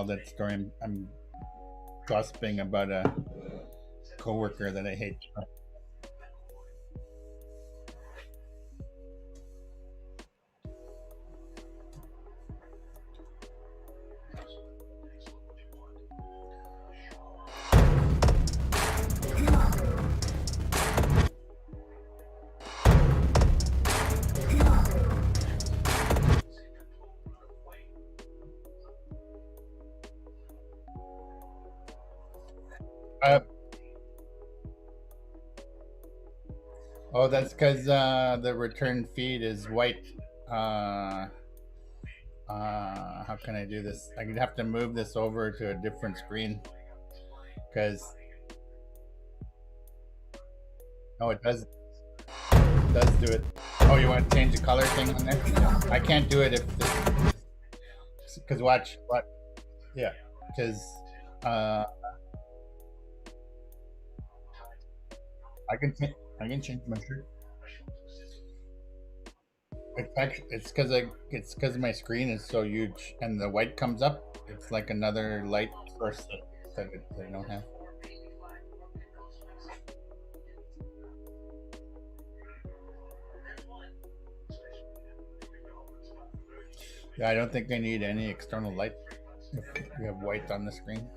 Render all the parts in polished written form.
that story. I'm gossiping about a coworker that I hate. Uh, oh, that's because the return feed is white. Uh, how can I do this? I could have to move this over to a different screen because oh, it does do it. Oh, you want to change the color thing on there? Yeah. I can't do it if because watch what? Yeah, because uh, I can I can change my shirt. It's because my screen is so huge and the white comes up. It's like another light source that I don't have. Yeah, I don't think I need any external light if we have white on the screen.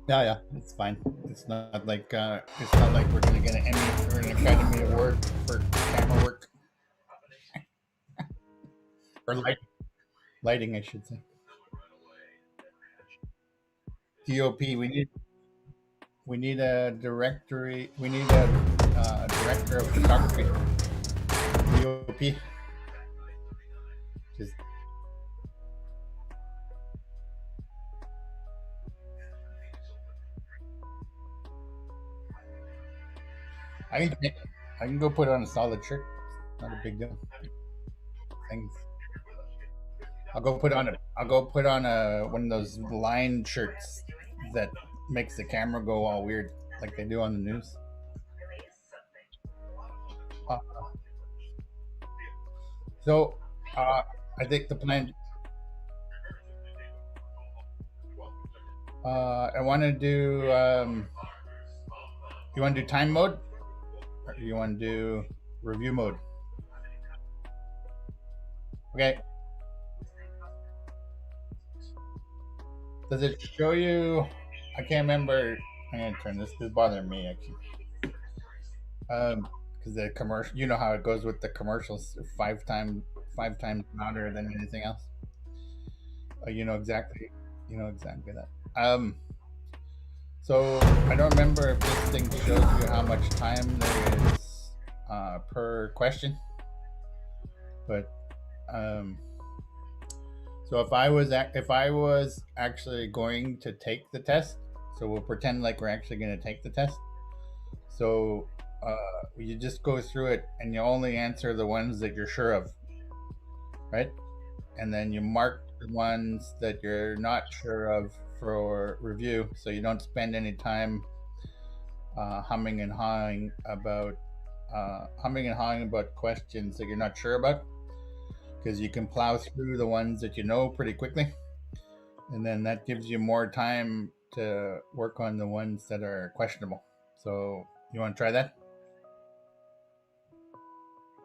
Yeah, yeah, it's fine. It's not like we're gonna get an Emmy or an Academy Award for camera work or lighting, I should say. DOP. We need a directory. We need a director of photography. DOP. Just I can I can go put on a solid shirt. It's not a big deal. Things. I'll go put on a one of those line shirts that makes the camera go all weird, like they do on the news. Uh, so I think the plan. I want to do. You want to do time mode, or you want to do review mode? Okay. Does it show you? I can't remember. I'm gonna turn this. This is bothering me actually. Because the commercial, you know how it goes with the commercials, five times louder than anything else. You know exactly that. So I don't remember if this thing shows you how much time there is per question, but um, so if I was actually going to take the test, so we'll pretend like we're actually going to take the test. So you just go through it and you only answer the ones that you're sure of, right? And then you mark the ones that you're not sure of for review, so you don't spend any time humming and hawing about questions that you're not sure about, because you can plow through the ones that you know pretty quickly, and then that gives you more time to work on the ones that are questionable. So you want to try that?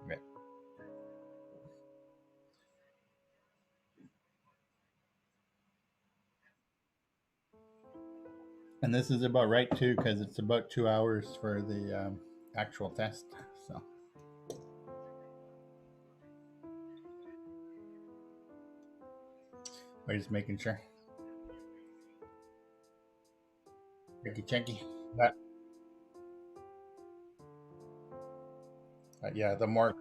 Okay. And this is about right too, because it's about 2 hours for the actual test. So I'm just making sure. Checky checky. That, yeah, the more.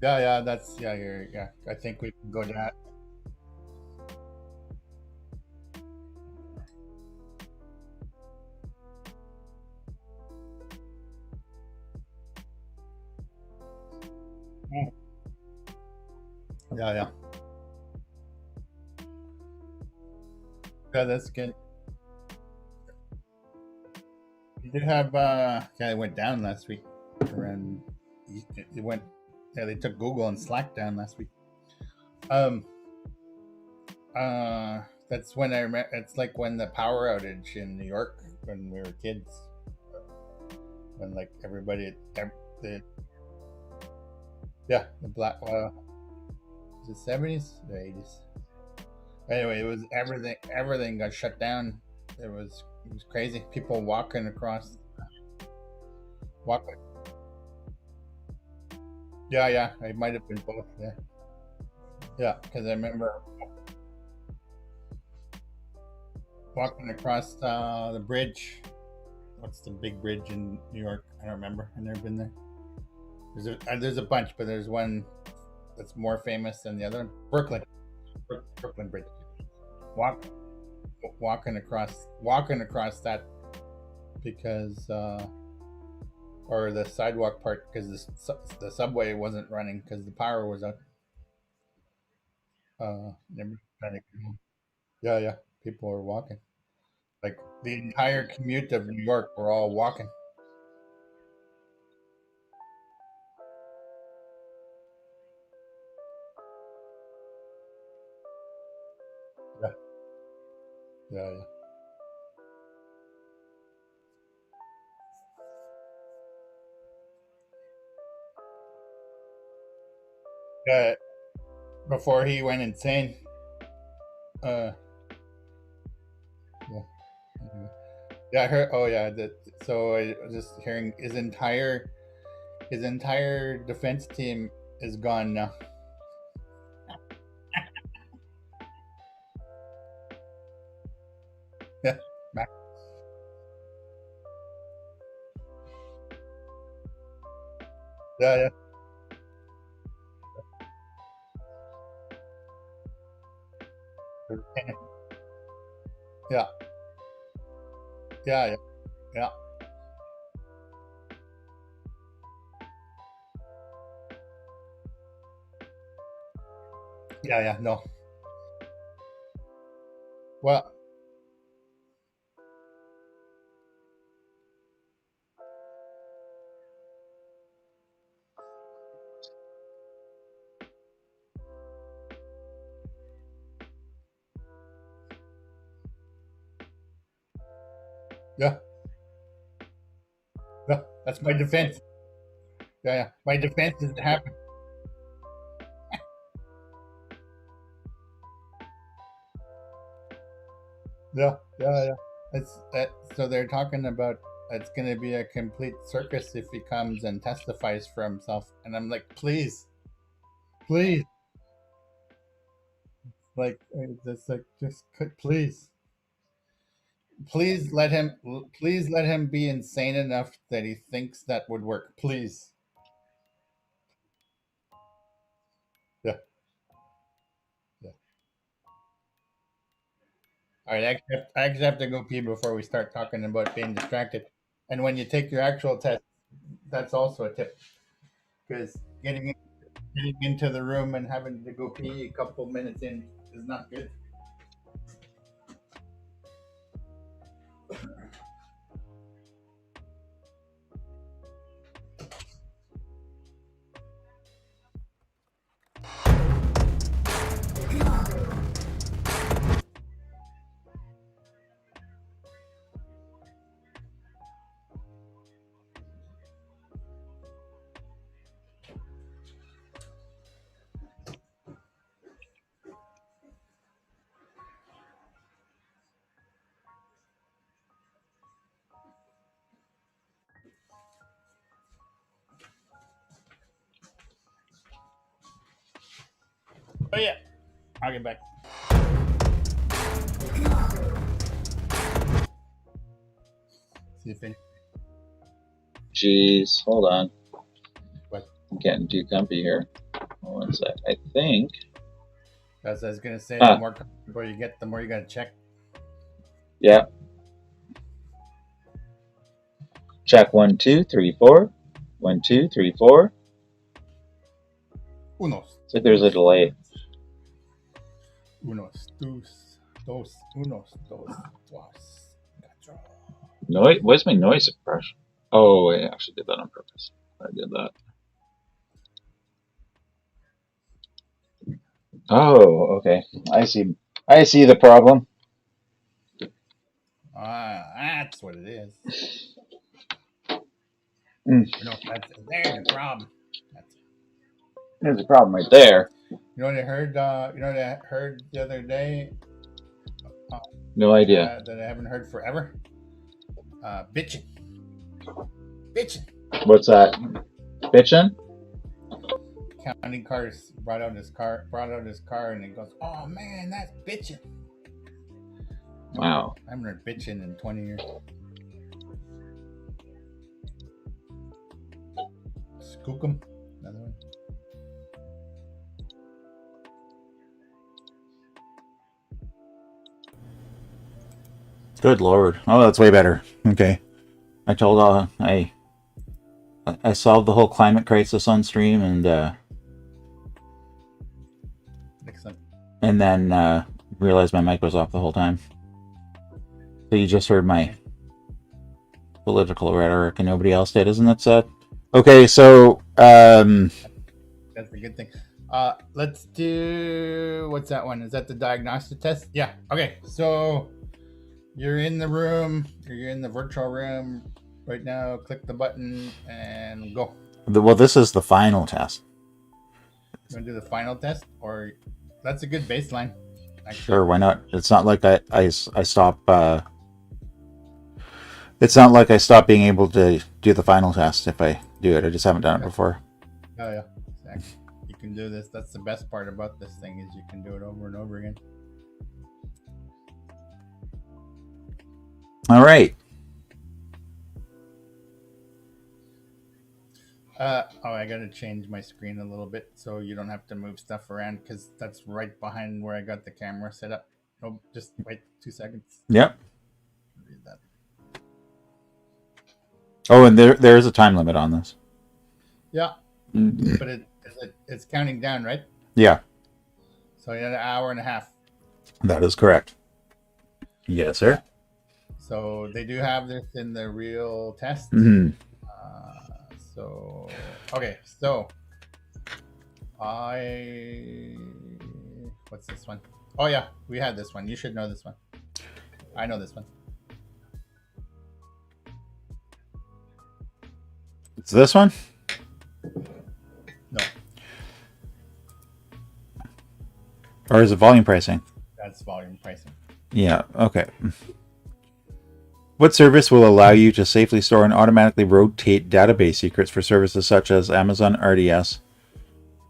Yeah, yeah, yeah. I think we can go to that. Mm. Yeah, yeah, yeah. That's good. You do have yeah, it went down last week. Around it went. Yeah, they took Google and Slack down last week. Um. That's when I remember. It's like when the power outage in New York when we were kids. When like everybody, the yeah, the black. Was it 70s or 80s? Anyway, it was everything. Everything got shut down. It was crazy. People walking across, walking. Yeah, yeah. It might have been both. Yeah, yeah. Because I remember walking across the bridge. What's the big bridge in New York? I don't remember. I've never been there. There's a bunch, but there's one that's more famous than the other. Brooklyn Bridge. Walk, walking across that because or the sidewalk part because the subway wasn't running because the power was out. Never trying to get home. Yeah, yeah. People were walking. Like the entire commute of New York were all walking. Yeah, yeah, yeah. Yeah, before he went insane. Uh, yeah, anyway. Yeah. I heard. Oh, yeah. So I was just hearing his entire defense team is gone now. Yeah, Mac- yeah, yeah, yeah, yeah, yeah, yeah, yeah, yeah. No, well, yeah, yeah. That's my defense. Yeah, yeah. My defense is to happen. Yeah, yeah, yeah. It's so they're talking about it's going to be a complete circus if he comes and testifies for himself, and I'm like, please, please, like, it's like please, please let him be insane enough that he thinks that would work. Please. Yeah, yeah. All right, I actually have to go pee before we start talking about being distracted. And when you take your actual test, that's also a tip because getting into the room and having to go pee a couple minutes in is not good. But yeah, I'll get back. See if any. Jeez, hold on. But I'm getting too comfy here. One sec. I think. as I was gonna say, the Ah, more comfortable you get, the more you gotta check. yeah. Check 1 2 3 4. 1 2 3 4. Unos, It's like there's a dos, delay. unos, dos, unos, dos, cuatro. Noise. What's my noise suppression? Oh, I actually did that on purpose. I did that. Oh, okay. I see. I see the problem. That's what it is. Mm, No, there's the problem. That's, there's a problem right there. you know what I heard? You know what I heard the other day? Uh, No idea. that I haven't heard forever. Bitching, bitching. What's that? Bitchin'? Counting cars brought out his car, and he goes, "Oh man, that's bitching." Wow. I haven't heard bitching in 20 years. Skookum, another one. Good Lord. Oh, that's way better. Okay. I told I solved the whole climate crisis on stream Excellent. and then realized my mic was off the whole time. So you just heard my political rhetoric and nobody else did, isn't that sad? Okay, so That's a good thing. Let's do, what's that one? Is that the diagnostic test? Yeah. Okay. So you're in the room. You're in the virtual room right now. Click the button and go. well, this is the final test. You want to do the final test, or that's a good baseline. Actually. Sure, why not? It's not like I stop. It's not like I stop being able to do the final test if I do it. I just haven't done it before. Oh yeah, exactly. You can do this. That's the best part about this thing is you can do it over and over again. All right. I gotta change my screen a little bit so you don't have to move stuff around because that's right behind where I got the camera set up. Oh, just wait 2 seconds. Yep. Read that. Oh, and there is a time limit on this. Yeah, but it's counting down, right? Yeah, So you had an hour and a half. that is correct. Yes, sir. So they do have this in the real test. Mm-hmm. So okay, so what's this one? Oh yeah, we had this one. You should know this one. I know this one. It's this one? No, Or is it volume pricing? that's volume pricing. Yeah, okay. What service will allow you to safely store and automatically rotate database secrets for services such as Amazon RDS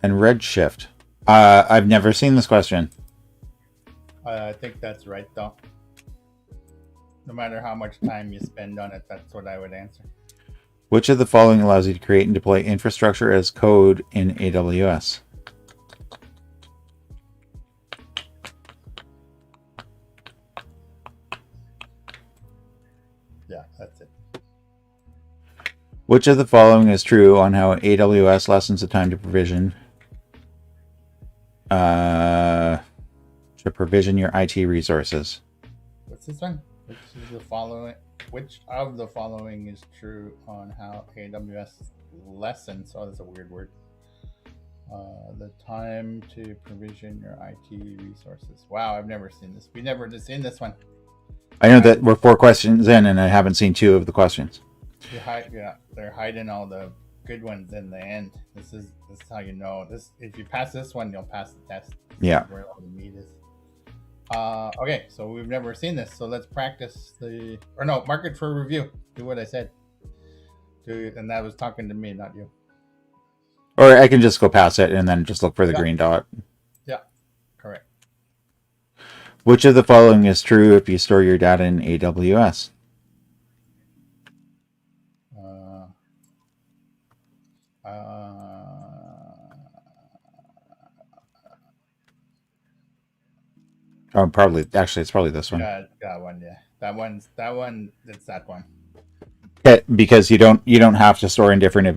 and Redshift? I've never seen this question. I think that's right though. No matter how much time you spend on it, that's what I would answer. Which of the following allows you to create and deploy infrastructure as code in AWS? Yeah, that's it. Which of the following is true on how AWS lessens the time to provision your IT resources? What's this one? Which of the following is true on how AWS lessens? Oh, that's a weird word. The time to provision your IT resources. Wow, I've never seen this. We never just seen this one. I know that we're 4 questions in and I haven't seen 2 of the questions. They're hiding all the good ones in the end. This is how you know this. If you pass this one, you'll pass the test. Yeah. Where all the meat is. Okay, so we've never seen this, so let's practice mark it for review. Do what I said. And that was talking to me, not you. Or I can just go past it and then just look for the green dot. Yeah, correct. Which of the following is true if you store your data in AWS? Oh, probably. Actually, it's probably this one. Yeah, that one. Yeah, that one. It's that one. Okay, because you don't have to store in different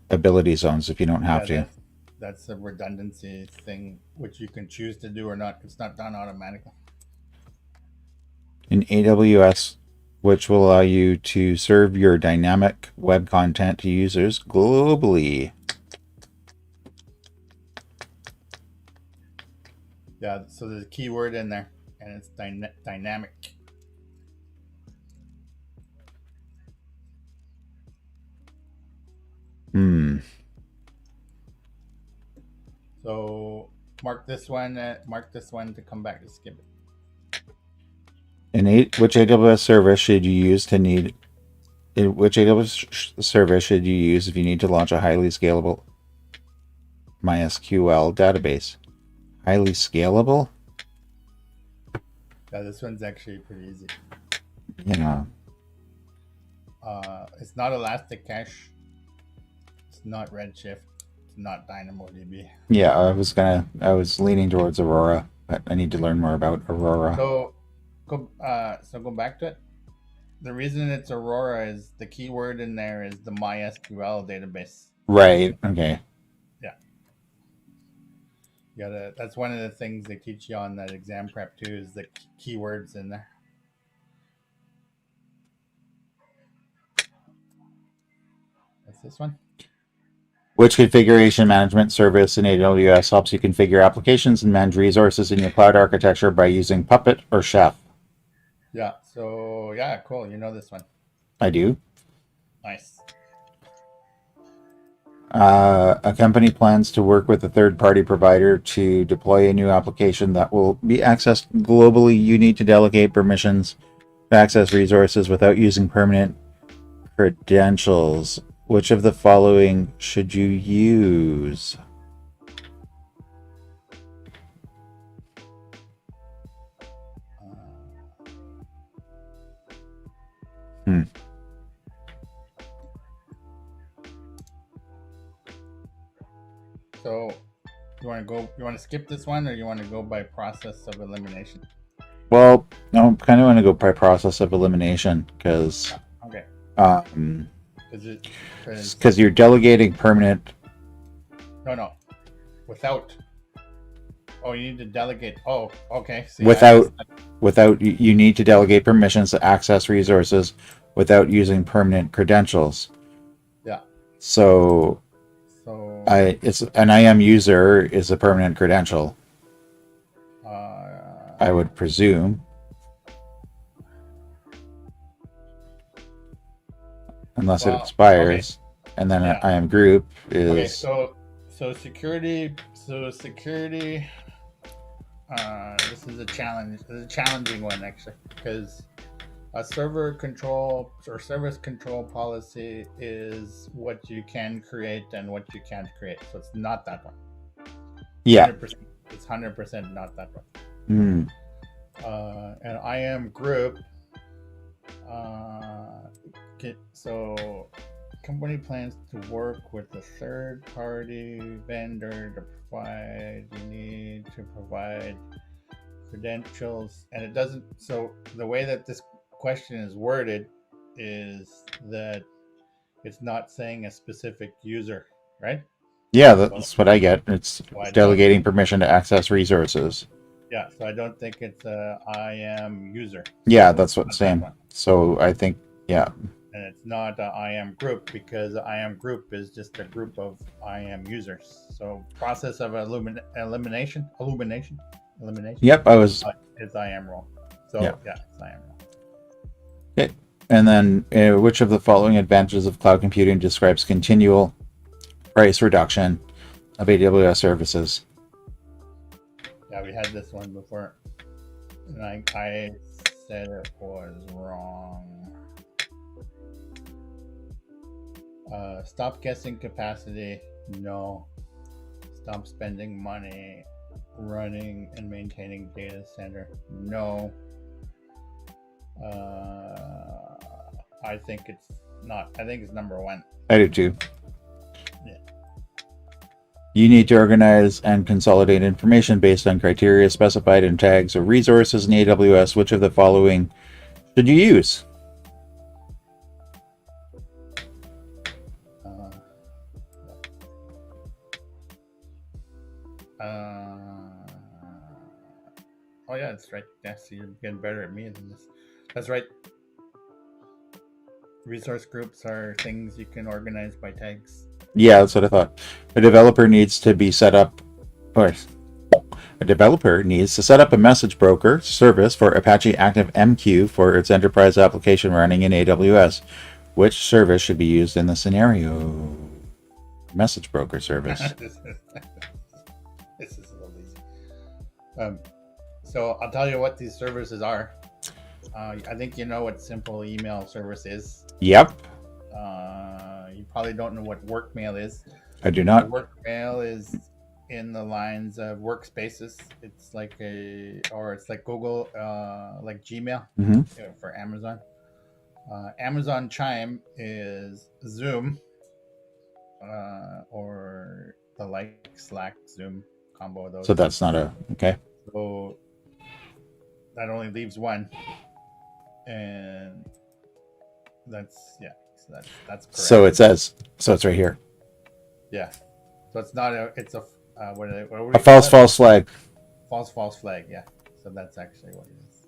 ability zones if you don't have to. That's a redundancy thing, which you can choose to do or not. It's not done automatically. In AWS, which will allow you to serve your dynamic web content to users globally. Yeah, so there's a keyword in there, and it's dynamic. So mark this one to come back to skip it. Which AWS service should you use to need? Which AWS service should you use if you need to launch a highly scalable MySQL database? Highly scalable? Yeah, this one's actually pretty easy. Yeah. It's not Elastic Cache. It's not Redshift. It's not DynamoDB. Yeah, I was leaning towards Aurora, but I need to learn more about Aurora. So go back to it. The reason it's Aurora is the keyword in there is the MySQL database. Right. Okay. Yeah. That's one of the things they teach you on that exam prep too, is the keywords in there. That's this one. Which configuration management service in AWS helps you configure applications and manage resources in your cloud architecture by using Puppet or Chef? Yeah. So yeah, cool. You know this one. I do. Nice. A company plans to work with a third-party provider to deploy a new application that will be accessed globally. You need to delegate permissions to access resources without using permanent credentials. Which of the following should you use? So you want to skip this one, or you want to go by process of elimination? Well, I kind of want to go by process of elimination because Okay. Because you're delegating permanent. No. Without. Oh, you need to delegate. Oh, okay. See, Without you need to delegate permissions to access resources without using permanent credentials. Yeah. So it's an IAM user is a permanent credential. I would presume. Unless it expires. Okay. And then an IAM group is. Okay, so security. This is a challenge. This is a challenging one actually, because a server control or service control policy is what you can create and what you can't create. So it's not that one. Yeah. 100%, it's 100% not that one. Mm. And IAM group. So company plans to work with a third-party vendor to provide. You need to provide credentials, and it doesn't. So the way that this question is worded is that it's not saying a specific user, right? Yeah, that's what I get. It's delegating permission to access resources. Yeah, so I don't think it's a IAM user. Yeah, that's what I'm saying. So I think, yeah. And it's not an IAM group, because the IAM group is just a group of IAM users. So process of elimination. Yep, is IAM role. So yeah, it's IAM role. Okay, and then which of the following advantages of cloud computing describes continual price reduction of AWS services? Yeah, we had this one before, and I said it was wrong. Stop guessing capacity. No. Stop spending money running and maintaining data center. No. I think it's not. I think it's number one. I do too. Yeah. You need to organize and consolidate information based on criteria specified in tags or resources in AWS. Which of the following should you use? Oh yeah, that's right. Yes, you're getting better at me than this. That's right. Resource groups are things you can organize by tags. Yeah, that's what I thought. A developer needs to be set up, or a developer needs to set up a message broker service for Apache ActiveMQ for its enterprise application running in AWS. Which service should be used in the scenario? Message broker service. This is a little easy. So I'll tell you what these services are. I think you know what simple email service is. Yep. You probably don't know what workmail is. I do not. Workmail is in the lines of workspaces. It's like it's like Google, like Gmail for Amazon. Amazon Chime is Zoom, or the like Slack, Zoom combo of those. So that's not okay. So that only leaves one, and that's that's correct. So it says. So it's right here. Yeah. So it's not a. It's a. What A false flag. False flag. Yeah. So that's actually what it is.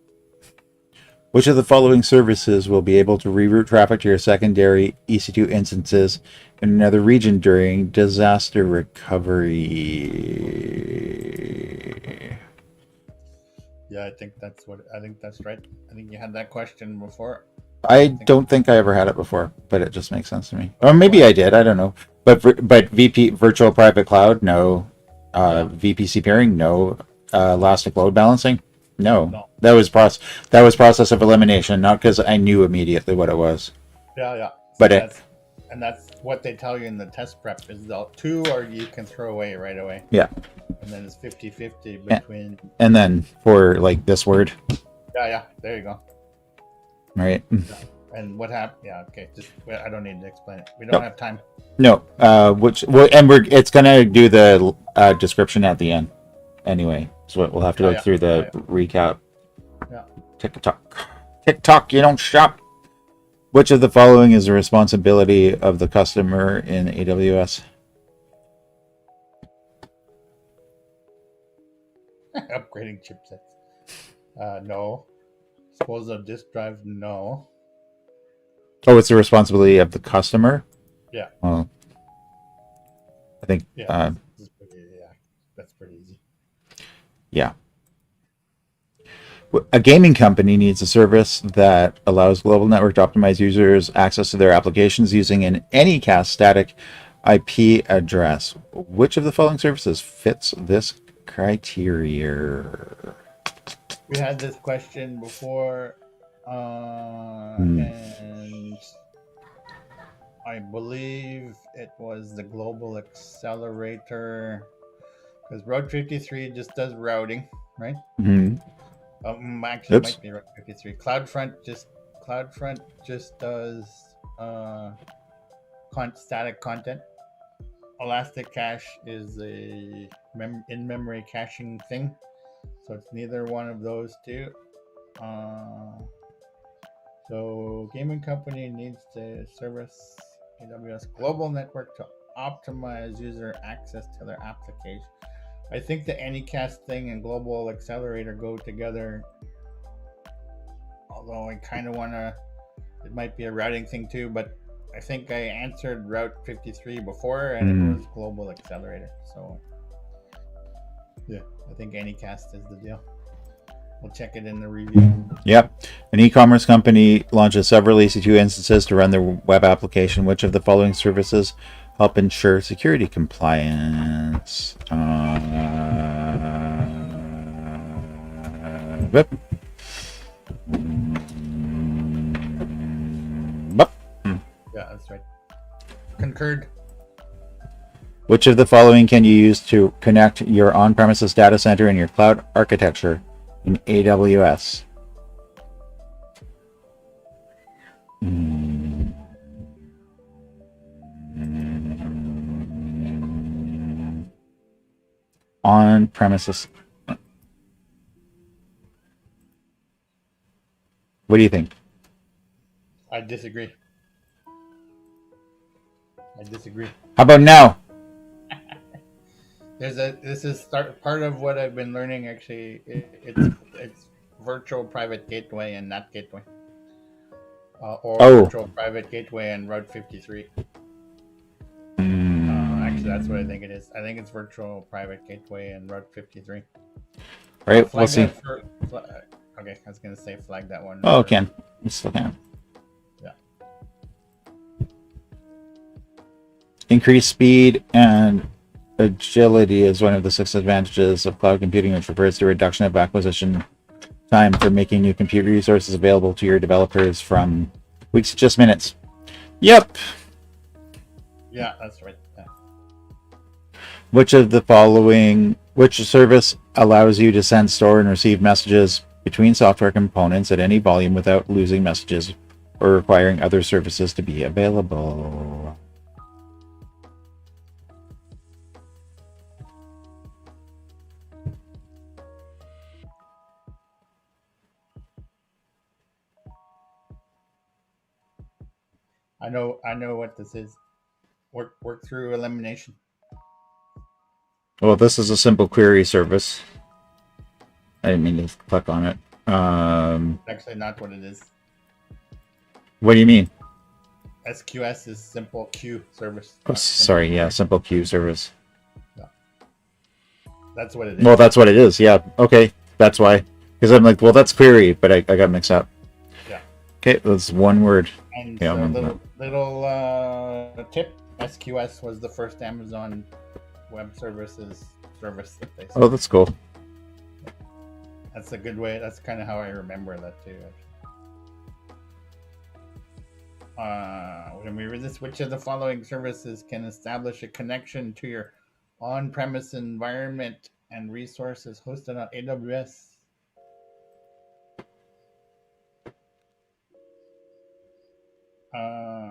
Which of the following services will be able to reroute traffic to your secondary EC2 instances in another region during disaster recovery? Yeah, I think that's right. I think you had that question before. I don't think I ever had it before, but it just makes sense to me. Or maybe I did. I don't know. But VP virtual private cloud, no. VPC pairing, no. Elastic load balancing, no. That was process of elimination, not because I knew immediately what it was. Yeah. But that's what they tell you in the test prep is the two, or you can throw away right away. Yeah. And then it's 50-50 between. And then for like this word. Yeah. There you go. Right. And what happened? Yeah. Okay. I don't need to explain it. We don't have time. No. It's gonna do the description at the end. Anyway, so we'll have to go through the recap. Yeah. TikTok, you don't shop. Which of the following is the responsibility of the customer in AWS? Upgrading chipsets. No. Disposal of disk drive. No. Oh, it's the responsibility of the customer? Yeah. Well, I think. Yeah. That's pretty easy. Yeah. A gaming company needs a service that allows global network to optimize users' access to their applications using an Anycast static IP address. Which of the following services fits this criteria? We had this question before, and I believe it was the Global Accelerator, because Route 53 just does routing, right? Mm-hmm. Actually, it might be Route 53. CloudFront just does static content. Elastic Cache is a in-memory caching thing, so it's neither one of those two. So gaming company needs to service AWS global network to optimize user access to their application. I think the Anycast thing and Global Accelerator go together, although I kind of want to, it might be a routing thing too, but I think I answered Route 53 before, and it was Global Accelerator. So yeah, I think Anycast is the deal. We'll check it in the review. Yep. An e-commerce company launches several EC2 instances to run their web application. Which of the following services help ensure security compliance? Yeah, that's right. Concurred. Which of the following can you use to connect your on-premises data center and your cloud architecture in AWS? On-premises. What do you think? I disagree. How about now? This is part of what I've been learning. Actually, it's virtual private gateway and NAT gateway. or Oh. virtual private gateway and Route 53. Mm. Actually, that's what I think it is. I think it's virtual private gateway and Route 53. All right, Flag we'll see. that for, okay, I was gonna say flag that one. Oh, for- can. You still can. Yeah. Increased speed and agility is one of the 6 advantages of cloud computing, which refers to reduction of acquisition time for making new compute resources available to your developers from weeks to just minutes. Yep. Yeah, that's right. Yeah. Which service allows you to send, store, and receive messages between software components at any volume without losing messages or requiring other services to be available? I know what this is. Work through elimination. Well, this is a simple query service. I didn't mean to click on it. Actually, not what it is. What do you mean? SQS is simple queue service. Oh, sorry, yeah, simple queue service. That's what it is. Well, that's what it is. Yeah. Okay, that's why. Because I'm like, well, that's query, but I got mixed up. Yeah. Okay, that's one word. And Yeah, so little tip: SQS was the first Amazon Web Services service that they. Oh, that's cool. That's a good way. That's kind of how I remember that too. When we read this, which of the following services can establish a connection to your on-premise environment and resources hosted on AWS?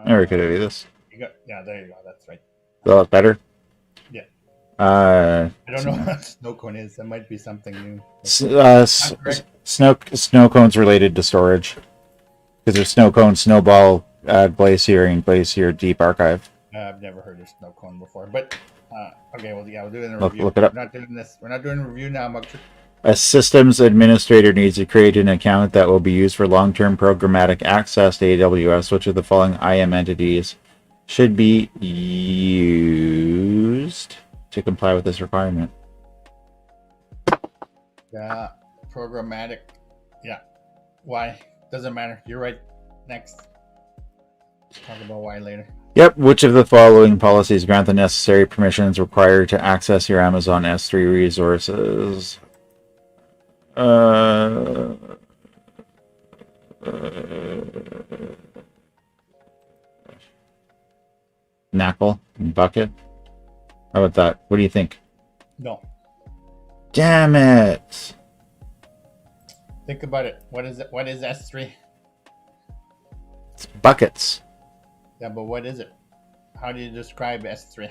Never could have this. Yeah, there you go. That's right. A lot better. Yeah. I don't know what snow cone is. That might be something new. Snow cones related to storage. Because there's snow cone, snowball, glacier, and glacier deep archive. I've never heard of snow cone before, but okay. Well, yeah, we'll do it in a Look review. it up. We're not doing this. We're not doing a review now, Mugshot. A systems administrator needs to create an account that will be used for long-term programmatic access to AWS. Which of the following IAM entities should be used to comply with this requirement? Yeah, programmatic. Yeah. Why? Doesn't matter. You're right. Next. Talk about why later. Yep. Which of the following policies grant the necessary permissions required to access your Amazon S3 resources? Knackle and bucket. How about that? What do you think? No. Damn it! Think about it. What is it? What is S3? It's buckets. Yeah, but what is it? How do you describe S3?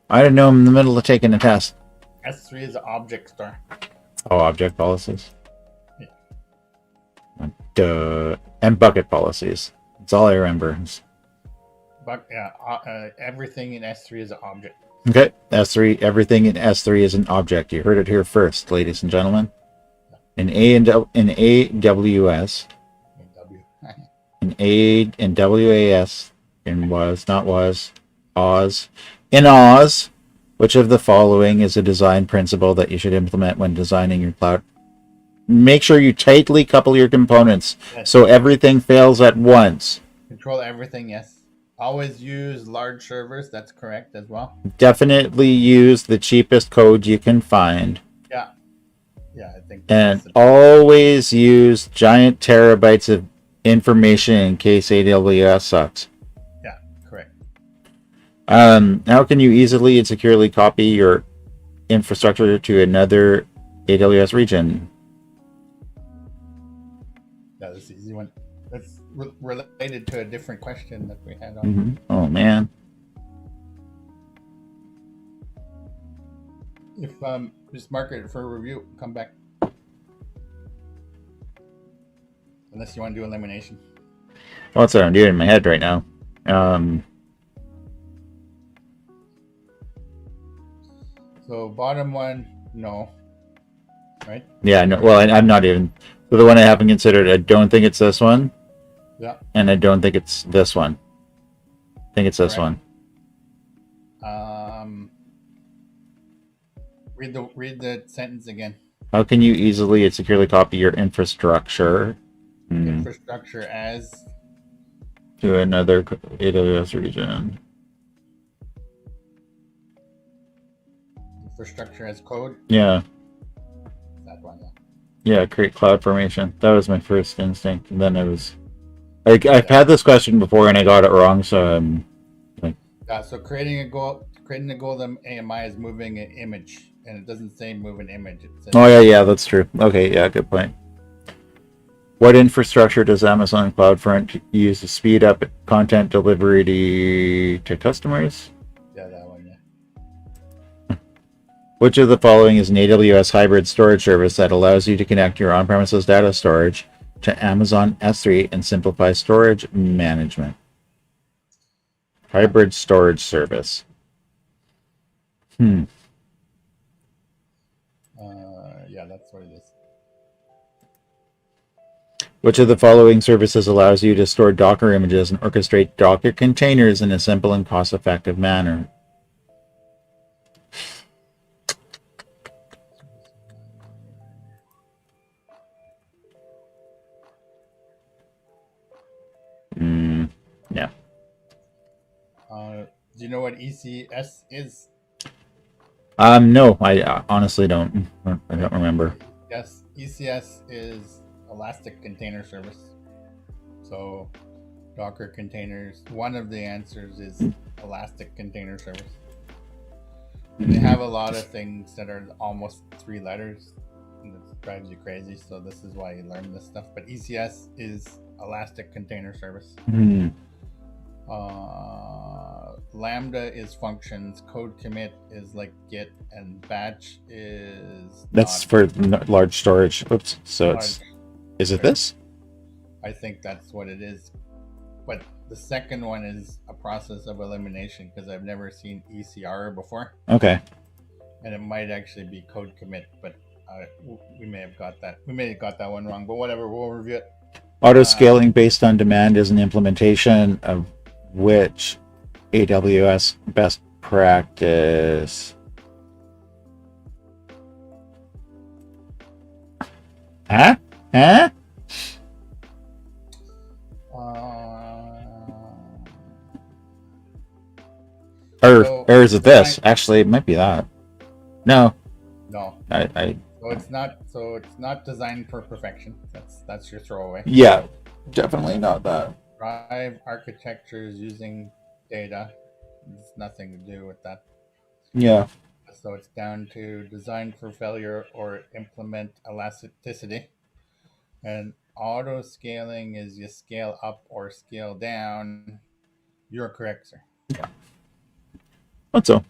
I don't know. I'm in the middle of taking a test. S3 is an object store. Oh, object policies. Yeah. Duh. And bucket policies. That's all I remember. But yeah, everything in S3 is an object. Okay, S3. Everything in S3 is an object. You heard it here first, ladies and gentlemen. In AWS, in WAS, in was, not was, Oz. In Oz, which of the following is a design principle that you should implement when designing your cloud? Make sure you tightly couple your components so everything fails at once. Control everything, yes. Always use large servers, that's correct as well. Definitely use the cheapest code you can find. Yeah. Yeah, I think and always use giant terabytes of information in case AWS sucks. Yeah, correct. How can you easily and securely copy your infrastructure to another AWS region? That was an easy one. That's related to a different question that we had on. Mm-hmm. Oh man. If just mark it for review, come back. Unless you want to do elimination. Well, that's what I'm doing in my head right now. So bottom one, no. Right? Yeah, no. Well, I'm not even. So the one I haven't considered, I don't think it's this one. Yeah. And I don't think it's this one. I think it's this Correct. one. Read the sentence again. How can you easily and securely copy your infrastructure Infrastructure as to another AWS region? infrastructure as code. Yeah. That one. Yeah, create cloud formation. That was my first instinct. And then I was like, I've had this question before and I got it wrong, so I'm like, yeah. So creating a golden AMI is moving an image, and it doesn't say move an image. It says, oh yeah, that's true. Okay, yeah, good point. What infrastructure does Amazon CloudFront use to speed up content delivery to customers? yeah, that one. Yeah. Which of the following is an AWS hybrid storage service that allows you to connect your on-premises data storage to Amazon S3 and simplify storage management? Hybrid storage service. Yeah, that's what it is. Which of the following services allows you to store Docker images and orchestrate Docker containers in a simple and cost-effective manner? Yeah. Do you know what ECS is? No, I honestly don't. I don't remember. Yes, ECS is Elastic Container Service. So, Docker containers. One of the answers is Elastic Container Service. And they have a lot of things that are almost 3 letters, and it drives you crazy. So this is why you learn this stuff. But ECS is Elastic Container Service. Lambda is functions. Code commit is like Git, and batch is that's for large storage. Oops. So it's is it this? I think that's what it is. But the second one is a process of elimination because I've never seen ECR before. Okay. And it might actually be code commit, but we may have got that. We may have got that one wrong, but whatever. We'll review it. Auto scaling based on demand is an implementation of which AWS best practice? Huh? Huh? Or is it this? Actually, it might be that. No. No. So it's not designed for perfection. That's your throwaway. Yeah, definitely not that. Drive architectures using data. It's nothing to do with that. Yeah. So it's down to design for failure or implement elasticity. And auto scaling is you scale up or scale down. You're correct, sir. That's so.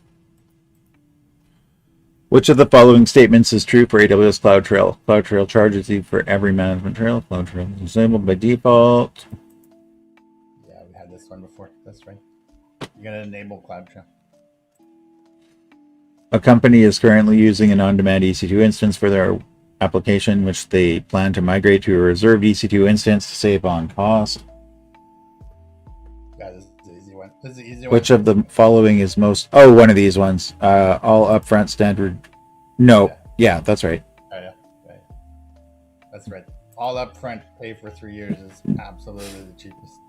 Which of the following statements is true for AWS CloudTrail? CloudTrail charges you for every management trail. CloudTrail is disabled by default. Yeah, we had this one before. That's right. You're going to enable CloudTrail. A company is currently using an on-demand EC2 instance for their application, which they plan to migrate to a reserved EC2 instance to save on cost. Yeah, this is the easy one. This is the easy one. Which of the following is most... Oh, one of these ones. All upfront standard... No. Yeah, that's right. Yeah. That's right. All upfront, pay for 3 years is absolutely the cheapest.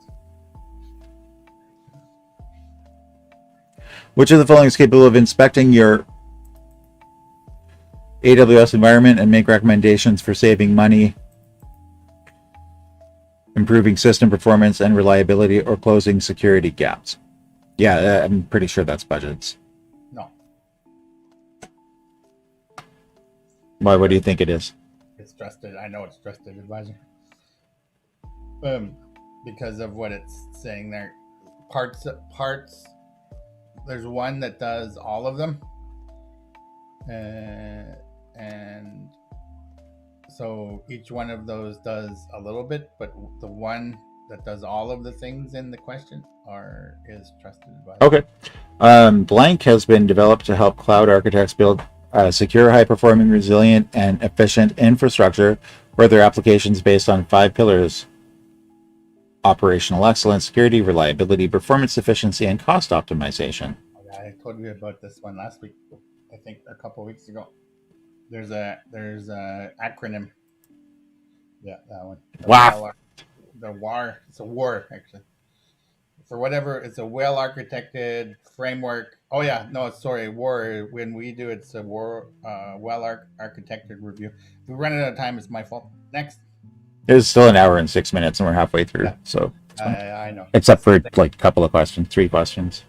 Which of the following is capable of inspecting your AWS environment and make recommendations for saving money, improving system performance and reliability, or closing security gaps? Yeah, I'm pretty sure that's budgets. No. Why? What do you think it is? It's trusted. I know it's trusted advisor. Because of what it's saying there. Parts. There's one that does all of them. And so each one of those does a little bit, but the one that does all of the things in the question is trusted advisor. Okay. Blank has been developed to help cloud architects build secure, high-performing, resilient, and efficient infrastructure for their applications based on 5 pillars. operational excellence, security, reliability, performance efficiency, and cost optimization. I told you about this one last week. I think a couple weeks ago. There's a acronym. Yeah, that one. Wow. The WAR. It's a war actually. For whatever, it's a well architected framework. Oh yeah, no, sorry, war. When we do it's a war, architected review. If we run out of time, it's my fault. Next. It's still an hour and 6 minutes, and we're halfway through. Yeah, So it's fine. I know. Except for like a couple of questions, 3 questions.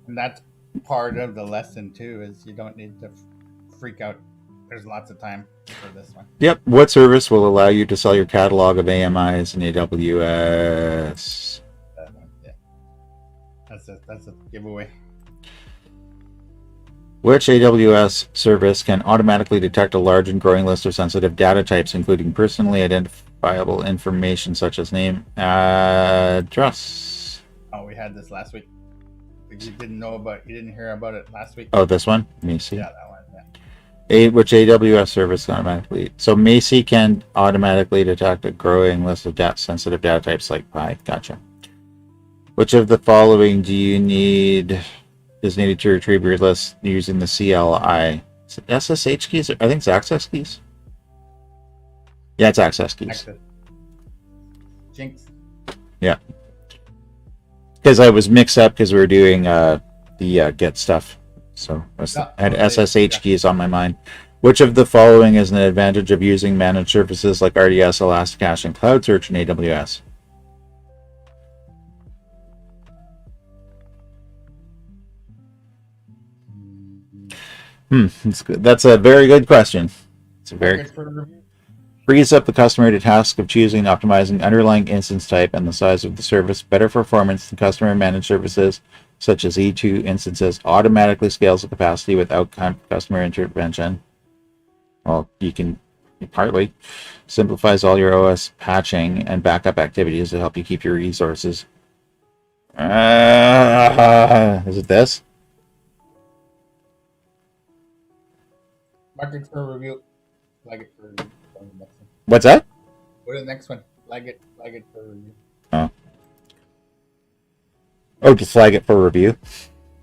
And that's part of the lesson too. Is you don't need to freak out. There's lots of time for this one. Yep. What service will allow you to sell your catalog of AMIs in AWS? That one, yeah. That's a giveaway. Which AWS service can automatically detect a large and growing list of sensitive data types, including personally identifiable information such as name, address? Oh, we had this last week. You didn't hear about it last week. Oh, this one? Let me see. Yeah, that one. Yeah. Which AWS service automatically? So Macy can automatically detect a growing list of sensitive data types like pi. Gotcha. Which of the following is needed to retrieve your list using the CLI? Is it SSH keys? I think it's access keys. Yeah, it's access keys. Access. Jinx. Yeah. Because I was mixed up because we were doing the get stuff. So I had SSH keys on my mind. Which of the following is an advantage of using managed services like RDS, Elasticache, and Cloud Search in AWS? That's good. That's a very good question. It's a very frees up the customer to task of choosing and optimizing underlying instance type and the size of the service. Better performance than customer managed services such as E2 instances automatically scales the capacity without customer intervention. Well, you can partly simplifies all your OS patching and backup activities to help you keep your resources. Is it this? Mark it for review. Flag it for review. What's that? Go to the next one. Flag it for review. Oh, to flag it for review?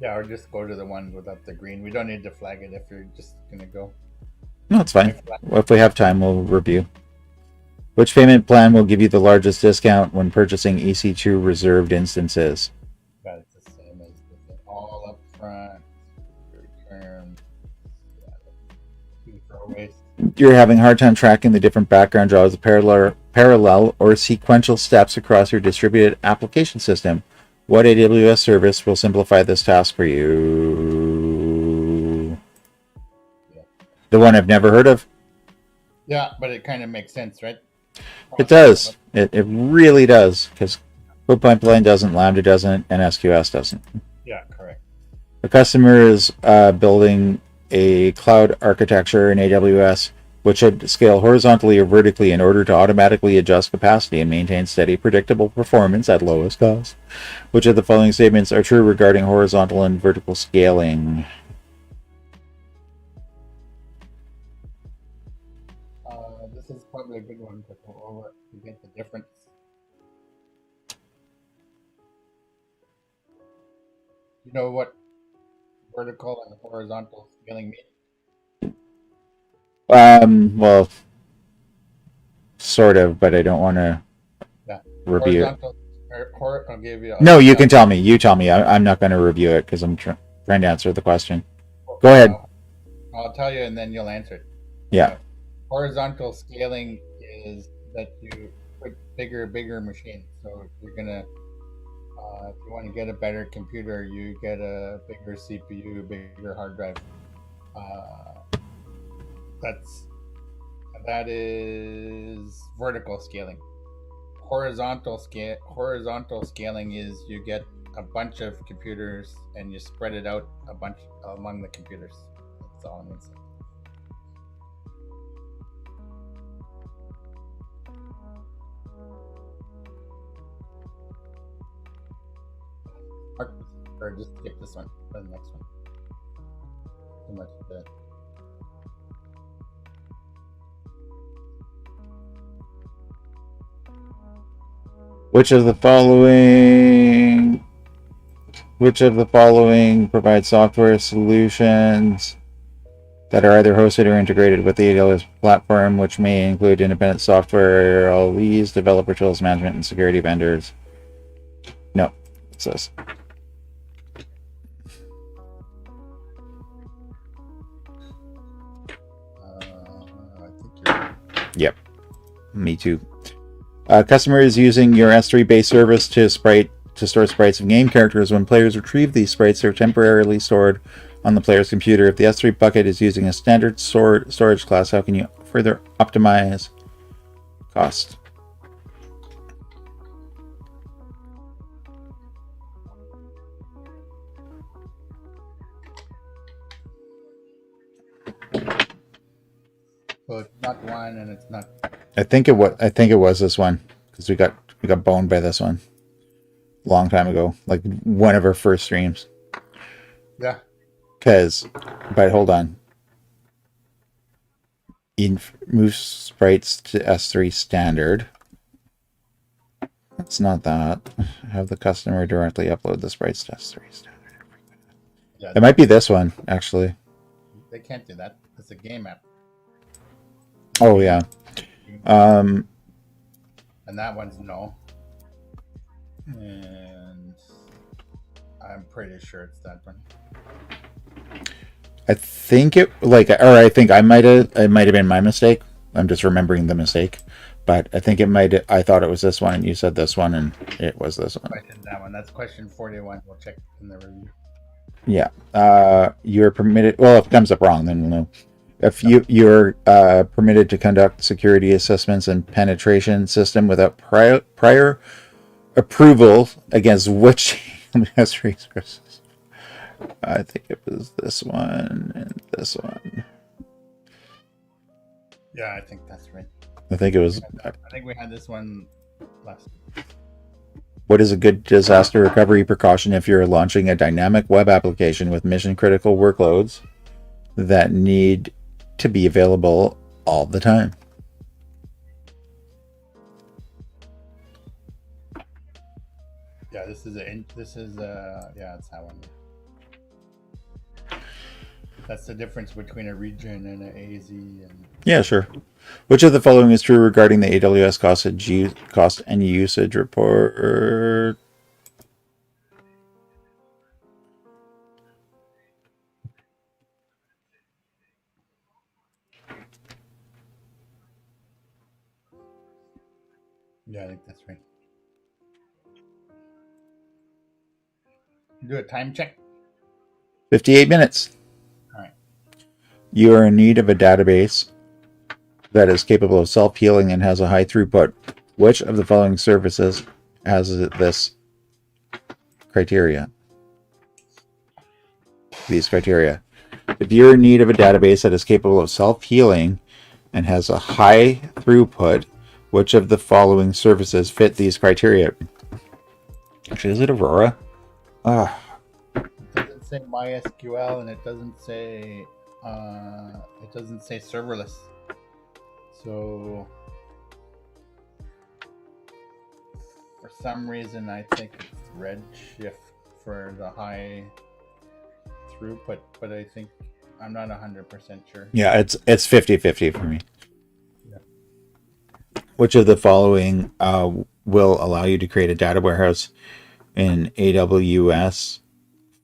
Yeah, or just go to the one without the green. We don't need to flag it if you're just gonna go. No, it's fine. If we have time, we'll review. Which payment plan will give you the largest discount when purchasing EC2 reserved instances? God, it's the same as all up front. Term. Yeah, you're having a hard time tracking the different background jobs, parallel or sequential steps across your distributed application system. What AWS service will simplify this task for you? Yeah. The one I've never heard of? Yeah, but it kind of makes sense, right? It does. It really does, because Code Pipeline doesn't, Lambda doesn't, and SQS doesn't. Yeah, correct. The customer is building a cloud architecture in AWS, which should scale horizontally or vertically in order to automatically adjust capacity and maintain steady, predictable performance at lowest cost. Which of the following statements are true regarding horizontal and vertical scaling? This is probably a good one to go over to get the difference. You know what vertical and horizontal scaling mean? Well, sort of, but I don't want to review it. I'll give you. No, you can tell me. You tell me. I'm not going to review it because I'm trying to answer the question. Go ahead. I'll tell you, and then you'll answer it. Yeah. Horizontal scaling is that you put bigger machines. So if you're gonna, if you want to get a better computer, you get a bigger CPU, bigger hard drive. That is vertical scaling. Horizontal scaling is you get a bunch of computers and you spread it out a bunch among the computers. That's all it means. Or just skip this one for the next one. Too much of that. Which of the following provide software solutions that are either hosted or integrated with the AWS platform, which may include independent software, LEs, developer tools, management, and security vendors? No, it's this. I think you're right. Yep, me too. Customer is using your S3 base service to store sprites of game characters. When players retrieve these sprites, they're temporarily stored on the player's computer. If the S3 bucket is using a standard storage class, how can you further optimize cost? So it's not one, and it's not. I think it was this one, because we got boned by this one a long time ago, like one of our first streams. Yeah. But hold on. Move sprites to S3 standard. It's not that. Have the customer directly upload the sprites to S3 standard. Yeah. It might be this one, actually. They can't do that. It's a game app. Oh yeah. And that one's no. And I'm pretty sure it's that one. I think I might have been my mistake. I'm just remembering the mistake. But I think I thought it was this one, and you said this one, and it was this one. That one. That's question 41. We'll check in the review. Yeah. You're permitted. Well, if it comes up wrong, then we'll know. If you're permitted to conduct security assessments and penetration system without prior approval against which AWS resources? I think it was this one and this one. Yeah, I think that's right. I think it was. I think we had this one last. What is a good disaster recovery precaution if you're launching a dynamic web application with mission critical workloads that need to be available all the time? Yeah, it's that one. That's the difference between a region and an AZ. And yeah, sure. Which of the following is true regarding the AWS cost and usage report? Yeah, I think that's right. Do a time check. 58 minutes. All right. You are in need of a database that is capable of self-healing and has a high throughput. Which of the following services has this criteria? These criteria. If you're in need of a database that is capable of self-healing and has a high throughput, which of the following services fit these criteria? Actually, is it Aurora? It doesn't say MySQL, and it doesn't say serverless. So for some reason, I think it's Redshift for the high throughput, but I think I'm not 100% sure. Yeah, it's 50-50 for me. Yeah. Which of the following will allow you to create a data warehouse in AWS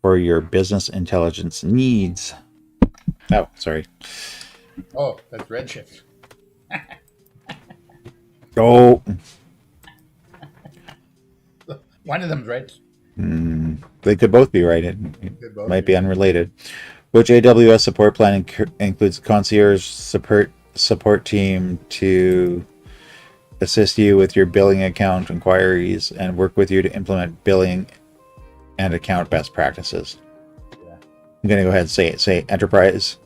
for your business intelligence needs? Oh, sorry. Oh, that's Redshift. Oh. One of them's right. They could both be right. It might be unrelated. Which AWS support plan includes concierge support team to assist you with your billing account inquiries and work with you to implement billing and account best practices? Yeah. I'm going to go ahead and say enterprise.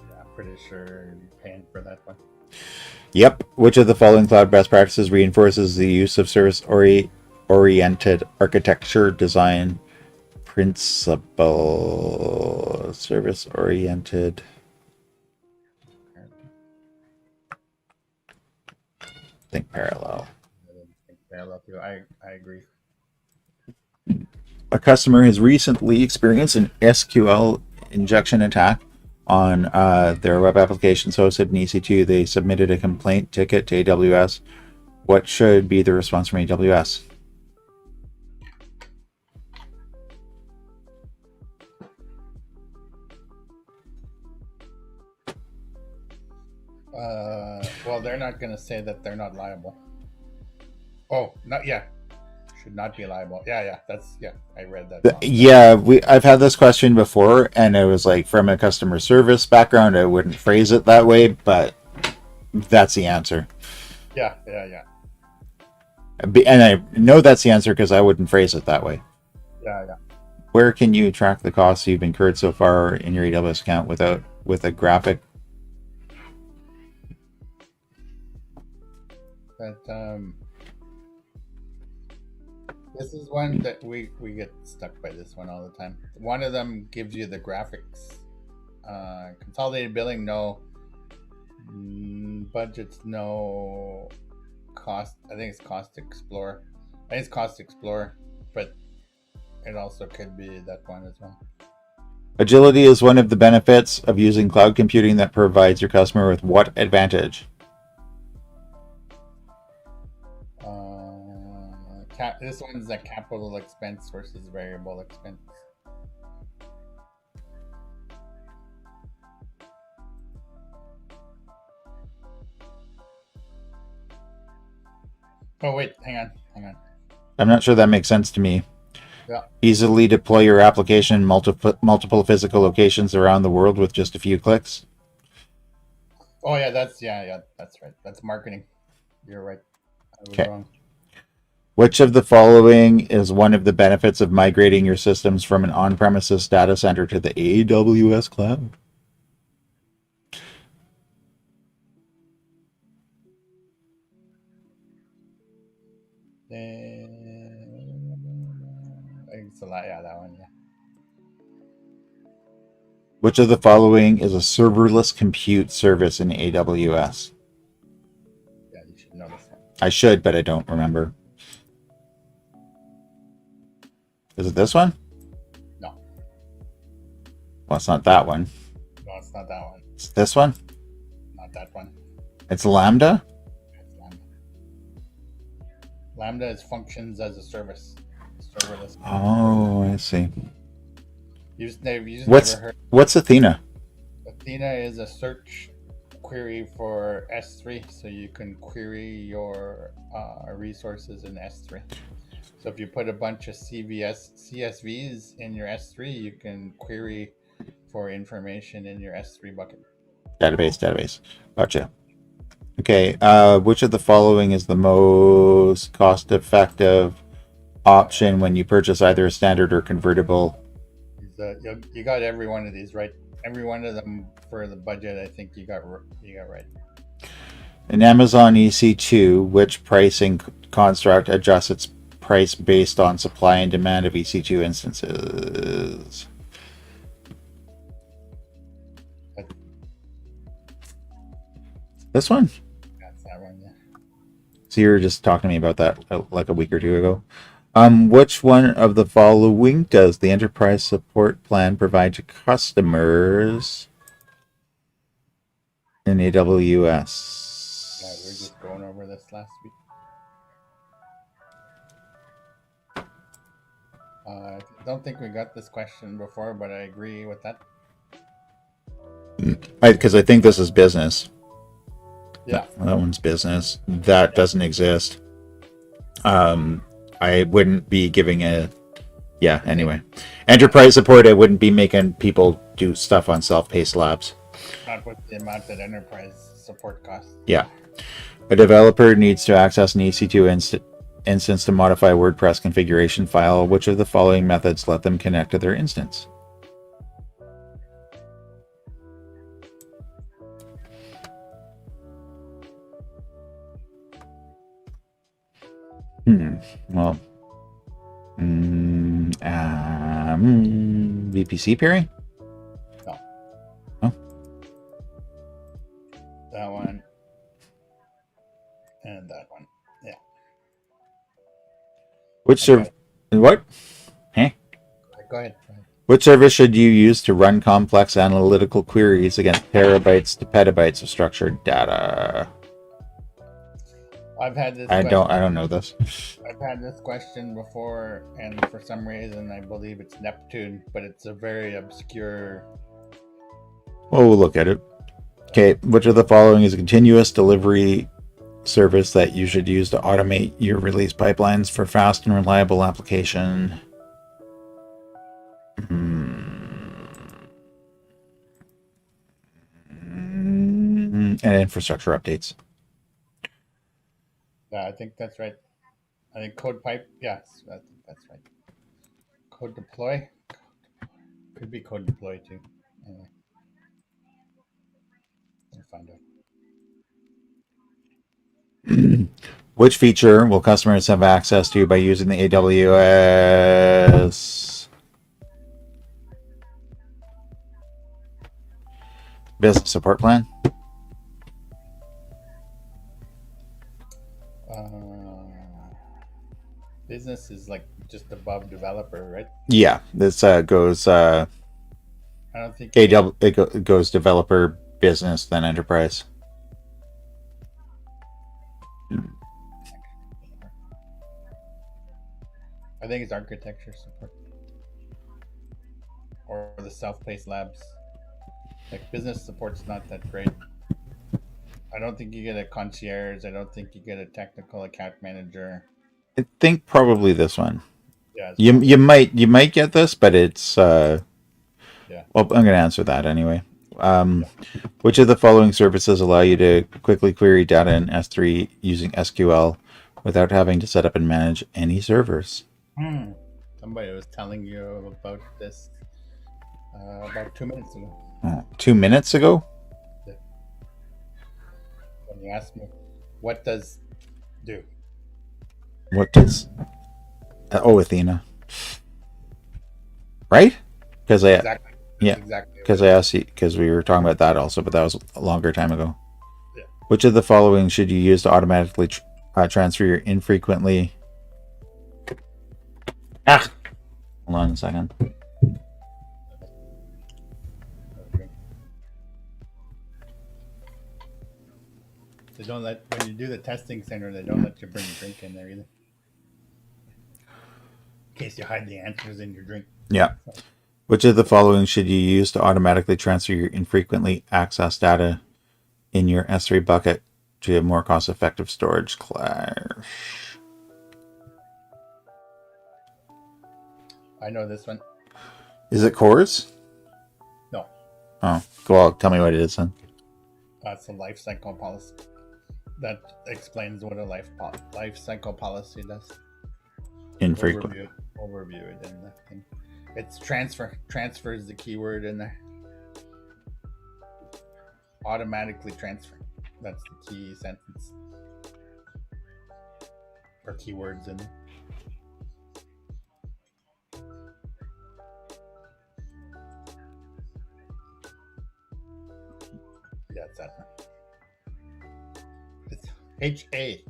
Yeah, I'm pretty sure you're paying for that one. Yep. Which of the following cloud best practices reinforces the use of service-oriented architecture design principle? Service-oriented. Think parallel. I didn't think Yeah, I love you. I agree. A customer has recently experienced an SQL injection attack on their web applications hosted in EC2. They submitted a complaint ticket to AWS. What should be the response from AWS? Well, they're not going to say that they're not liable. Oh, not yeah, should not be liable. Yeah, that's yeah. I read that wrong. Yeah, I've had this question before, and it was like from a customer service background, I wouldn't phrase it that way, but that's the answer. Yeah. And I know that's the answer because I wouldn't phrase it that way. Yeah. Where can you track the costs you've incurred so far in your AWS account with a graphic? But this is one that we get stuck by this one all the time. One of them gives you the graphics. Consolidated billing, no. Budgets, no. Cost, I think it's Cost Explorer. I think it's Cost Explorer, but it also could be that one as well. Agility is one of the benefits of using cloud computing that provides your customer with what advantage? This one's a capital expense versus variable expense. Oh wait, hang on. I'm not sure that makes sense to me. Yeah. Easily deploy your application in multiple physical locations around the world with just a few clicks. Oh yeah, that's right. That's marketing. You're right. I was wrong. Which of the following is one of the benefits of migrating your systems from an on-premises data center to the AWS cloud? It's a lot. Yeah, that one. Yeah. Which of the following is a serverless compute service in AWS? Yeah, you should know this one. I should, but I don't remember. Is it this one? No. Well, it's not that one. No, it's not that one. It's this one? Not that one. It's Lambda? It's Lambda. Lambda is functions as a service. Serverless. Oh, I see. You've What's never heard. What's Athena? Athena is a search query for S3, so you can query your resources in S3. So if you put a bunch of CSVs in your S3, you can query for information in your S3 bucket. Database. Gotcha. Okay, which of the following is the most cost-effective option when you purchase either a standard or convertible? You got every one of these right. Every one of them for the budget, I think you got right. In Amazon EC2, which pricing construct adjusts its price based on supply and demand of EC2 instances? This one? That's that one, yeah. So you were just talking to me about that like a week or two ago. Which one of the following does the enterprise support plan provide to customers in AWS? Yeah, we were just going over this last week. I don't think we got this question before, but I agree with that. Because I think this is business. Yeah. That one's business. That doesn't exist. I wouldn't be giving anyway. Enterprise support, I wouldn't be making people do stuff on self-paced labs. Not with the amount that enterprise support costs. Yeah. A developer needs to access an EC2 instance to modify a WordPress configuration file. Which of the following methods let them connect to their instance? Well, VPC peering? No. Oh. That one. And that one. Yeah. Which Okay. what? Hey? Go ahead. Go ahead. Which service should you use to run complex analytical queries against terabytes to petabytes of structured data? I've had this I question. don't know this. I've had this question before, and for some reason, I believe it's Neptune, but it's a very obscure. Well, we'll look at it. Okay, which of the following is a continuous delivery service that you should use to automate your release pipelines for fast and reliable application? And infrastructure updates. Yeah, I think that's right. I think code pipe. Yes, I think that's right. Code deploy. Could be code deploy too. Anyway, we'll find out. Which feature will customers have access to by using the AWS business support plan? Business is like just above developer, right? Yeah, this goes I don't think it goes developer, business, then enterprise. I think it's architecture support or the self-paced labs. Like business support's not that great. I don't think you get a concierge. I don't think you get a technical account manager. I think probably this one. Yeah, You might get this, but it's yeah. well, I'm going to answer that anyway. Which of the following services allow you to quickly query data in S3 using SQL without having to set up and manage any servers? Somebody was telling you about this about 2 minutes ago. 2 minutes ago? Yeah. When you asked me, what does do? What does? Athena. Right? Because Exactly. yeah, Exactly. because I asked you because we were talking about that also, but that was a longer time ago. Yeah. Which of the following should you use to automatically transfer your infrequently? Hold on a second. They don't let when you do the testing center. They don't let you bring a drink in there either, in case you hide the answers in your drink. Yeah. Which of the following should you use to automatically transfer your infrequently accessed data in your S3 bucket to a more cost-effective storage class? I know this one. Is it cores? No, Oh, well, tell me what it is then. that's a life cycle policy. That explains what a life cycle policy does. Infrequent. Overview it in the thing. It's transfer. Transfer is the keyword in there. Automatically transfer. That's the key sentence. Or keywords in there. Yeah, it's that one. It's HA.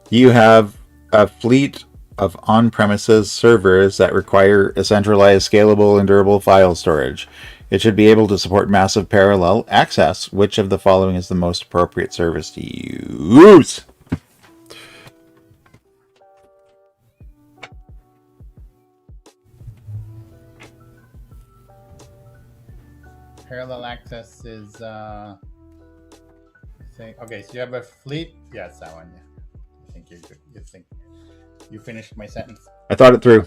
You have a fleet of on-premises servers that require a centralized, scalable, and durable file storage. It should be able to support massive parallel access. Which of the following is the most appropriate service to use? Parallel access is okay, so you have a fleet. Yeah, it's that one. Yeah. I think you're good. You think you finished my sentence. I thought it through.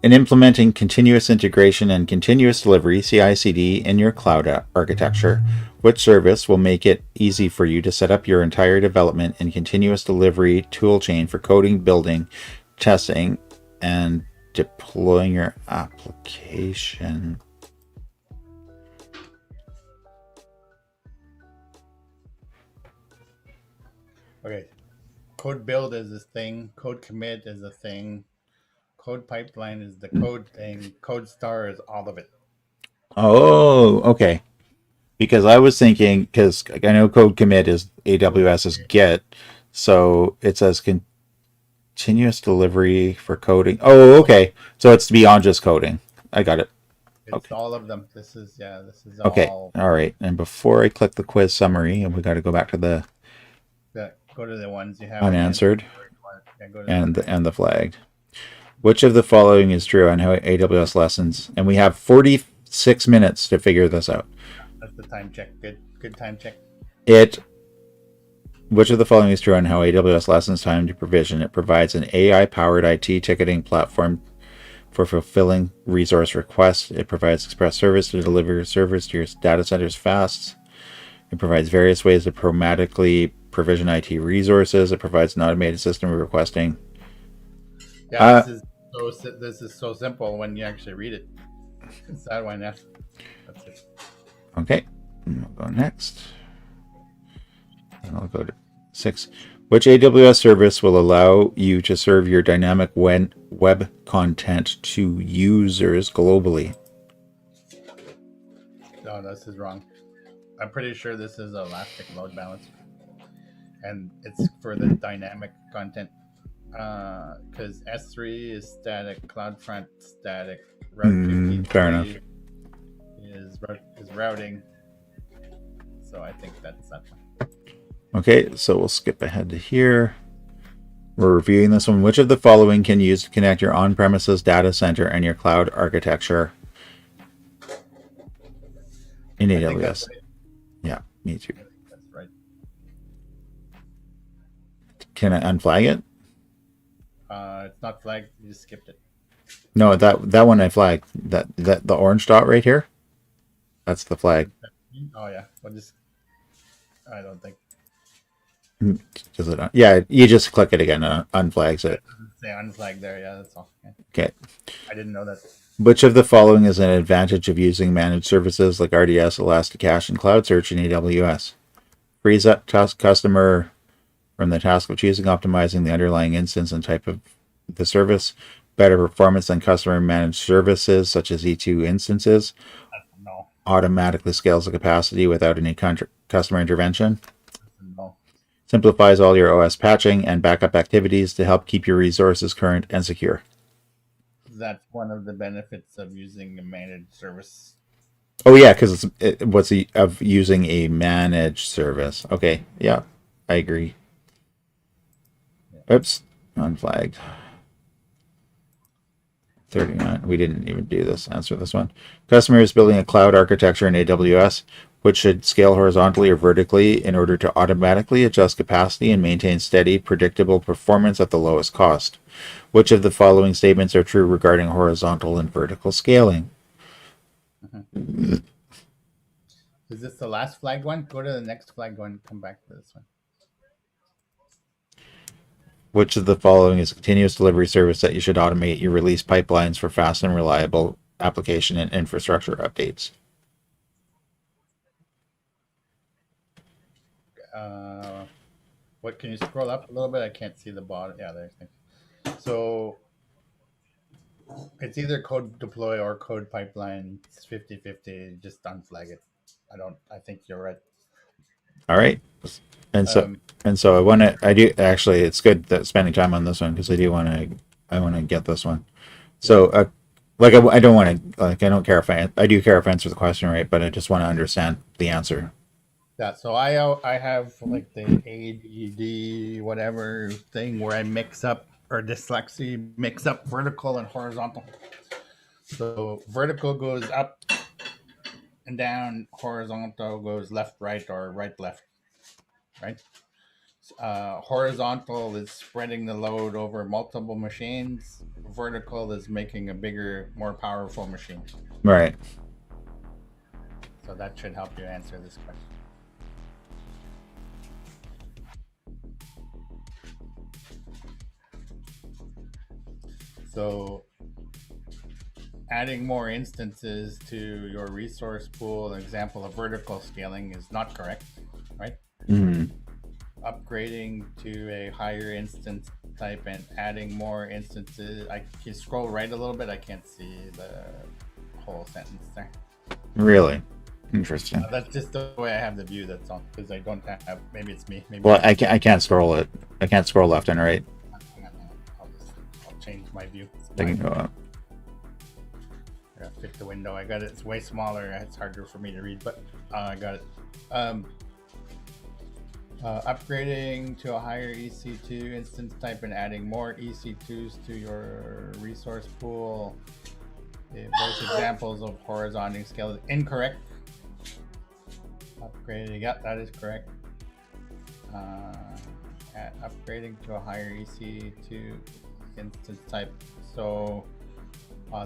In implementing continuous integration and continuous delivery CI/CD in your cloud architecture, which service will make it easy for you to set up your entire development and continuous delivery toolchain for coding, building, testing, and deploying your application? Okay. Code build is this thing. Code commit is a thing. Code pipeline is the code thing. Code star is all of it. Oh, okay. Because I was thinking, because I know code commit is AWS's Git, so it says Continuous delivery for coding. Oh, okay. So it's beyond just coding. I got it. It's Okay. all of them. This is Okay. all. All right. And before I click the quiz summary, and we got to go back to the Go to the ones you haven't answered. unanswered Yeah, go to and the flagged. Which of the following is true on how AWS lessons? And we have 46 minutes to figure this out. That's the time check. Good time check. Which of the following is true on how AWS lessons time to provision? It provides an AI-powered IT ticketing platform for fulfilling resource requests. It provides express service to deliver servers to your data centers fast. It provides various ways to programmatically provision IT resources. It provides an automated system of requesting. Yeah, this is so simple when you actually read it. It's that one. That's it. Okay, we'll go next. And I'll go to 6. Which AWS service will allow you to serve your dynamic web content to users globally? No, this is wrong. I'm pretty sure this is Elastic Load Balancer, and it's for the dynamic content. Because S3 is static, CloudFront static, Route 53 fair enough. is routing. So I think that's that one. Okay, so we'll skip ahead to here. We're reviewing this one. Which of the following can you use to connect your on-premises data center and your cloud architecture in I think AWS? that's right. Yeah, me too. I think that's right. Can I unflag it? It's not flagged. You just skipped it. No, that one I flagged. That the orange dot right here. That's the flag. Oh yeah. I don't think. Does it? Yeah, you just click it again. Unflags it. Say unflagged there. Yeah, that's all. Yeah. Okay. I didn't know that. Which of the following is an advantage of using managed services like RDS, Elasticache, and Cloud Search in AWS? Frees up customer from the task of choosing, optimizing the underlying instance and type of the service. Better performance than customer managed services such as E2 instances. No. Automatically scales the capacity without any customer intervention. No. Simplifies all your OS patching and backup activities to help keep your resources current and secure. That's one of the benefits of using a managed service. Oh yeah, because of using a managed service. Okay, yeah, I agree. Oops, unflagged. 39. We didn't even do this. Answer this one. Customer is building a cloud architecture in AWS, which should scale horizontally or vertically in order to automatically adjust capacity and maintain steady, predictable performance at the lowest cost. Which of the following statements are true regarding horizontal and vertical scaling? Mm-hmm. Is this the last flagged one? Go to the next flagged one. Come back to this one. Which of the following is a continuous delivery service that you should automate your release pipelines for fast and reliable application and infrastructure updates? What, can you scroll up a little bit? I can't see the bottom. Yeah, there's. So it's either code deploy or code pipeline. It's 50-50. Just unflag it. I think you're right. All right. And so I do actually, it's good that spending time on this one because I want to get this one. So, I don't want to, I don't care if I do care if I answer the question right, but I just want to understand the answer. Yeah. So I have like the ADD whatever thing where I mix up, or dyslexia, mix up vertical and horizontal. So vertical goes up and down, horizontal goes left, right, or right, left, right? Horizontal is spreading the load over multiple machines. Vertical is making a bigger, more powerful machine. Right. So that should help you answer this question. So adding more instances to your resource pool, an example of vertical scaling, is not correct, right? Mm-hmm. Upgrading to a higher instance type and adding more instances. I can scroll right a little bit. I can't see the whole sentence there. Really? Interesting. That's just the way I have the view. That's all, because I don't have. Maybe it's me. Maybe well, I can't scroll it. I can't scroll left and right. change my view. They can go up. I gotta fix the window. I got it. It's way smaller. It's harder for me to read, but I got it. Upgrading to a higher EC2 instance type and adding more EC2s to your resource pool. Those examples of horizontal scale is incorrect. Upgrading, yeah, that is correct. Upgrading to a higher EC2 instance type. So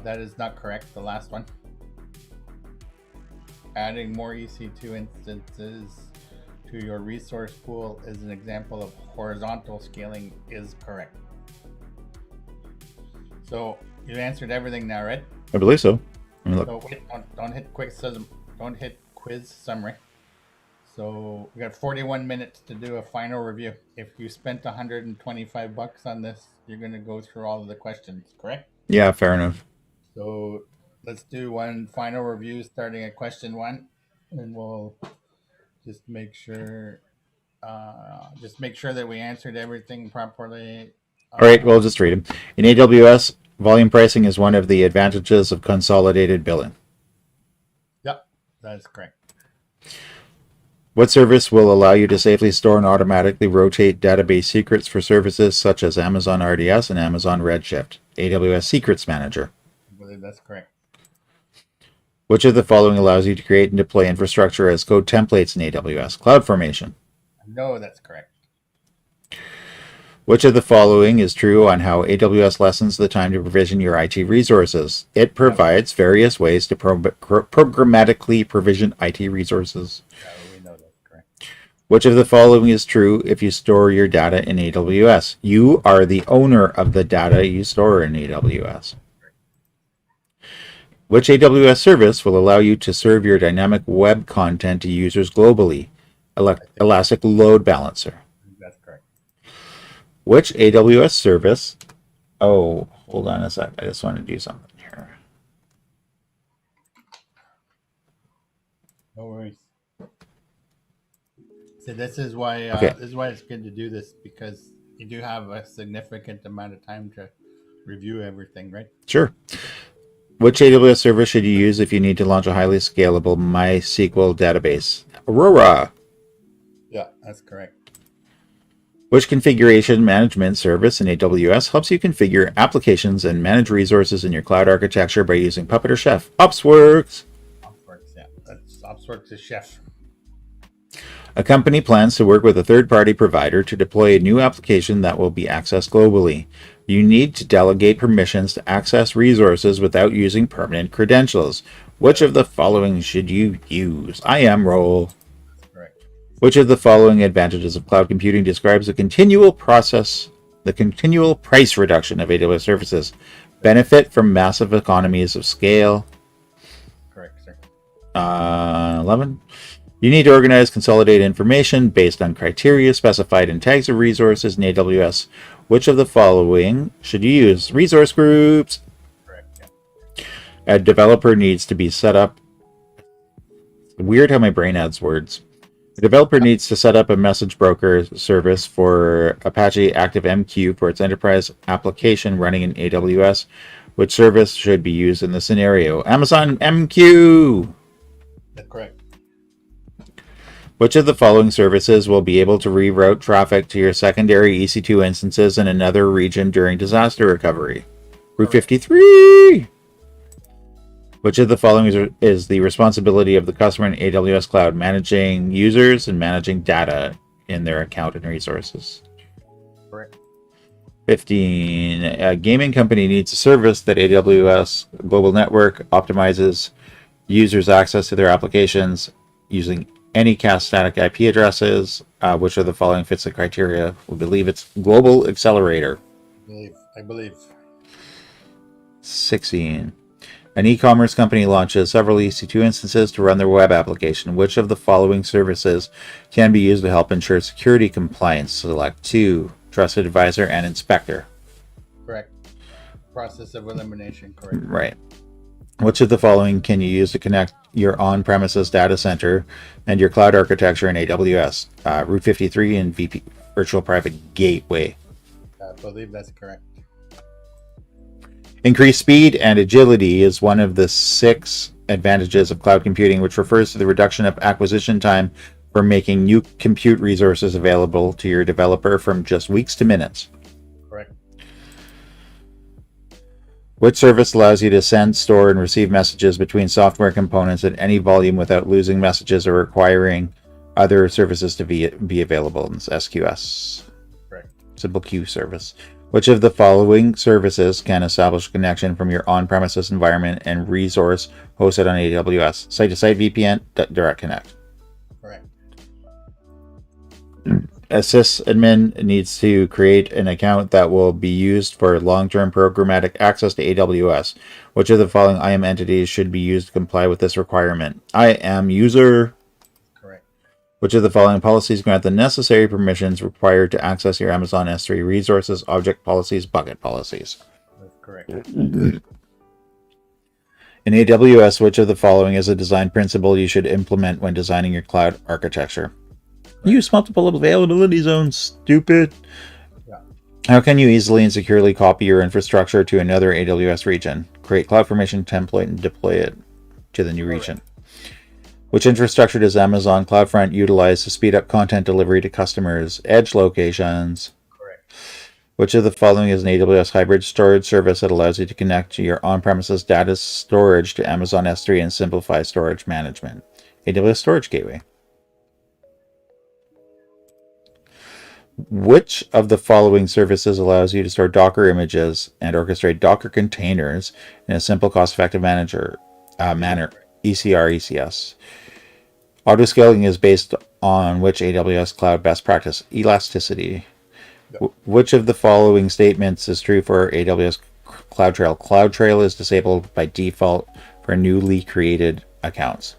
that is not correct, the last one. Adding more EC2 instances to your resource pool is an example of horizontal scaling is correct. So you answered everything now, right? I believe so. Let me look. So wait, don't hit quiz summary. So we got 41 minutes to do a final review. If you spent $125 on this, you're gonna go through all of the questions, correct? Yeah, fair enough. So let's do one final review starting at question 1, and we'll just make sure that we answered everything properly. All right, we'll just read them. In AWS, volume pricing is one of the advantages of consolidated billing. Yep, that is correct. What service will allow you to safely store and automatically rotate database secrets for services such as Amazon RDS and Amazon Redshift? AWS Secrets Manager. I believe that's correct. Which of the following allows you to create and deploy infrastructure as code templates in AWS? CloudFormation. No, that's correct. Which of the following is true on how AWS lessens the time to provision your IT resources? It provides various ways to programmatically provision IT resources. Yeah, we know that's correct. Which of the following is true if you store your data in AWS? You are the owner of the data you store in AWS. Which AWS service will allow you to serve your dynamic web content to users globally? Elastic Load Balancer. That's correct. Which AWS service? Oh, hold on a sec. I just want to do something here. No worries. So this is why it's good to do this, because you do have a significant amount of time to review everything, right? Sure. Which AWS service should you use if you need to launch a highly scalable MySQL database? Aurora. Yeah, that's correct. Which configuration management service in AWS helps you configure applications and manage resources in your cloud architecture by using Puppet or Chef? OpsWorks. OpsWorks, yeah. OpsWorks is Chef. A company plans to work with a third-party provider to deploy a new application that will be accessed globally. You need to delegate permissions to access resources without using permanent credentials. Which of the following should you use? IAM role. That's correct. Which of the following advantages of cloud computing describes the continual price reduction of AWS services? Benefit from massive economies of scale. Correct, sir. 11. You need to organize, consolidate information based on criteria specified in tags of resources in AWS. Which of the following should you use? Resource groups. Correct, yeah. A developer needs to be set up. Weird how my brain adds words. The developer needs to set up a message broker service for Apache ActiveMQ for its enterprise application running in AWS. Which service should be used in this scenario? Amazon MQ. That's correct. Which of the following services will be able to reroute traffic to your secondary EC2 instances in another region during disaster recovery? Route 53. Which of the following is the responsibility of the customer in AWS Cloud? Managing users and managing data in their account and resources. Correct. 15. A gaming company needs a service that AWS Global Network optimizes users' access to their applications using any cast static IP addresses. Which of the following fits the criteria? We believe it's Global Accelerator. I believe. 16. An e-commerce company launches several EC2 instances to run their web application. Which of the following services can be used to help ensure security compliance? Select 2. Trusted Advisor and Inspector. Correct. Process of elimination, correct. Right. Which of the following can you use to connect your on-premises data center and your cloud architecture in AWS? Route 53 and VP Virtual Private Gateway. I believe that's correct. Increased speed and agility is one of the 6 advantages of cloud computing, which refers to the reduction of acquisition time for making new compute resources available to your developer from just weeks to minutes. Correct. Which service allows you to send, store, and receive messages between software components at any volume without losing messages or requiring other services to be available? It's SQS. Correct. Simple queue service. Which of the following services can establish a connection from your on-premises environment and resource hosted on AWS? Site-to-site VPN, Direct Connect. Correct. A sysadmin needs to create an account that will be used for long-term programmatic access to AWS. Which of the following IAM entities should be used to comply with this requirement? IAM user. Correct. Which of the following policies grant the necessary permissions required to access your Amazon S3 resources, object policies, bucket policies? That's correct. In AWS, which of the following is a design principle you should implement when designing your cloud architecture? Use multiple availability zones, stupid. Yeah. How can you easily and securely copy your infrastructure to another AWS region? Create CloudFormation template and deploy it to the new region. Which infrastructure does Amazon CloudFront utilize to speed up content delivery to customers' edge locations? Correct. Which of the following is an AWS hybrid storage service that allows you to connect your on-premises data storage to Amazon S3 and simplify storage management? AWS Storage Gateway. Which of the following services allows you to store Docker images and orchestrate Docker containers in a simple, cost-effective manner? ECR, ECS. Autoscaling is based on which AWS cloud best practice? Elasticity. Yep. Which of the following statements is true for AWS CloudTrail? CloudTrail is disabled by default for newly created accounts.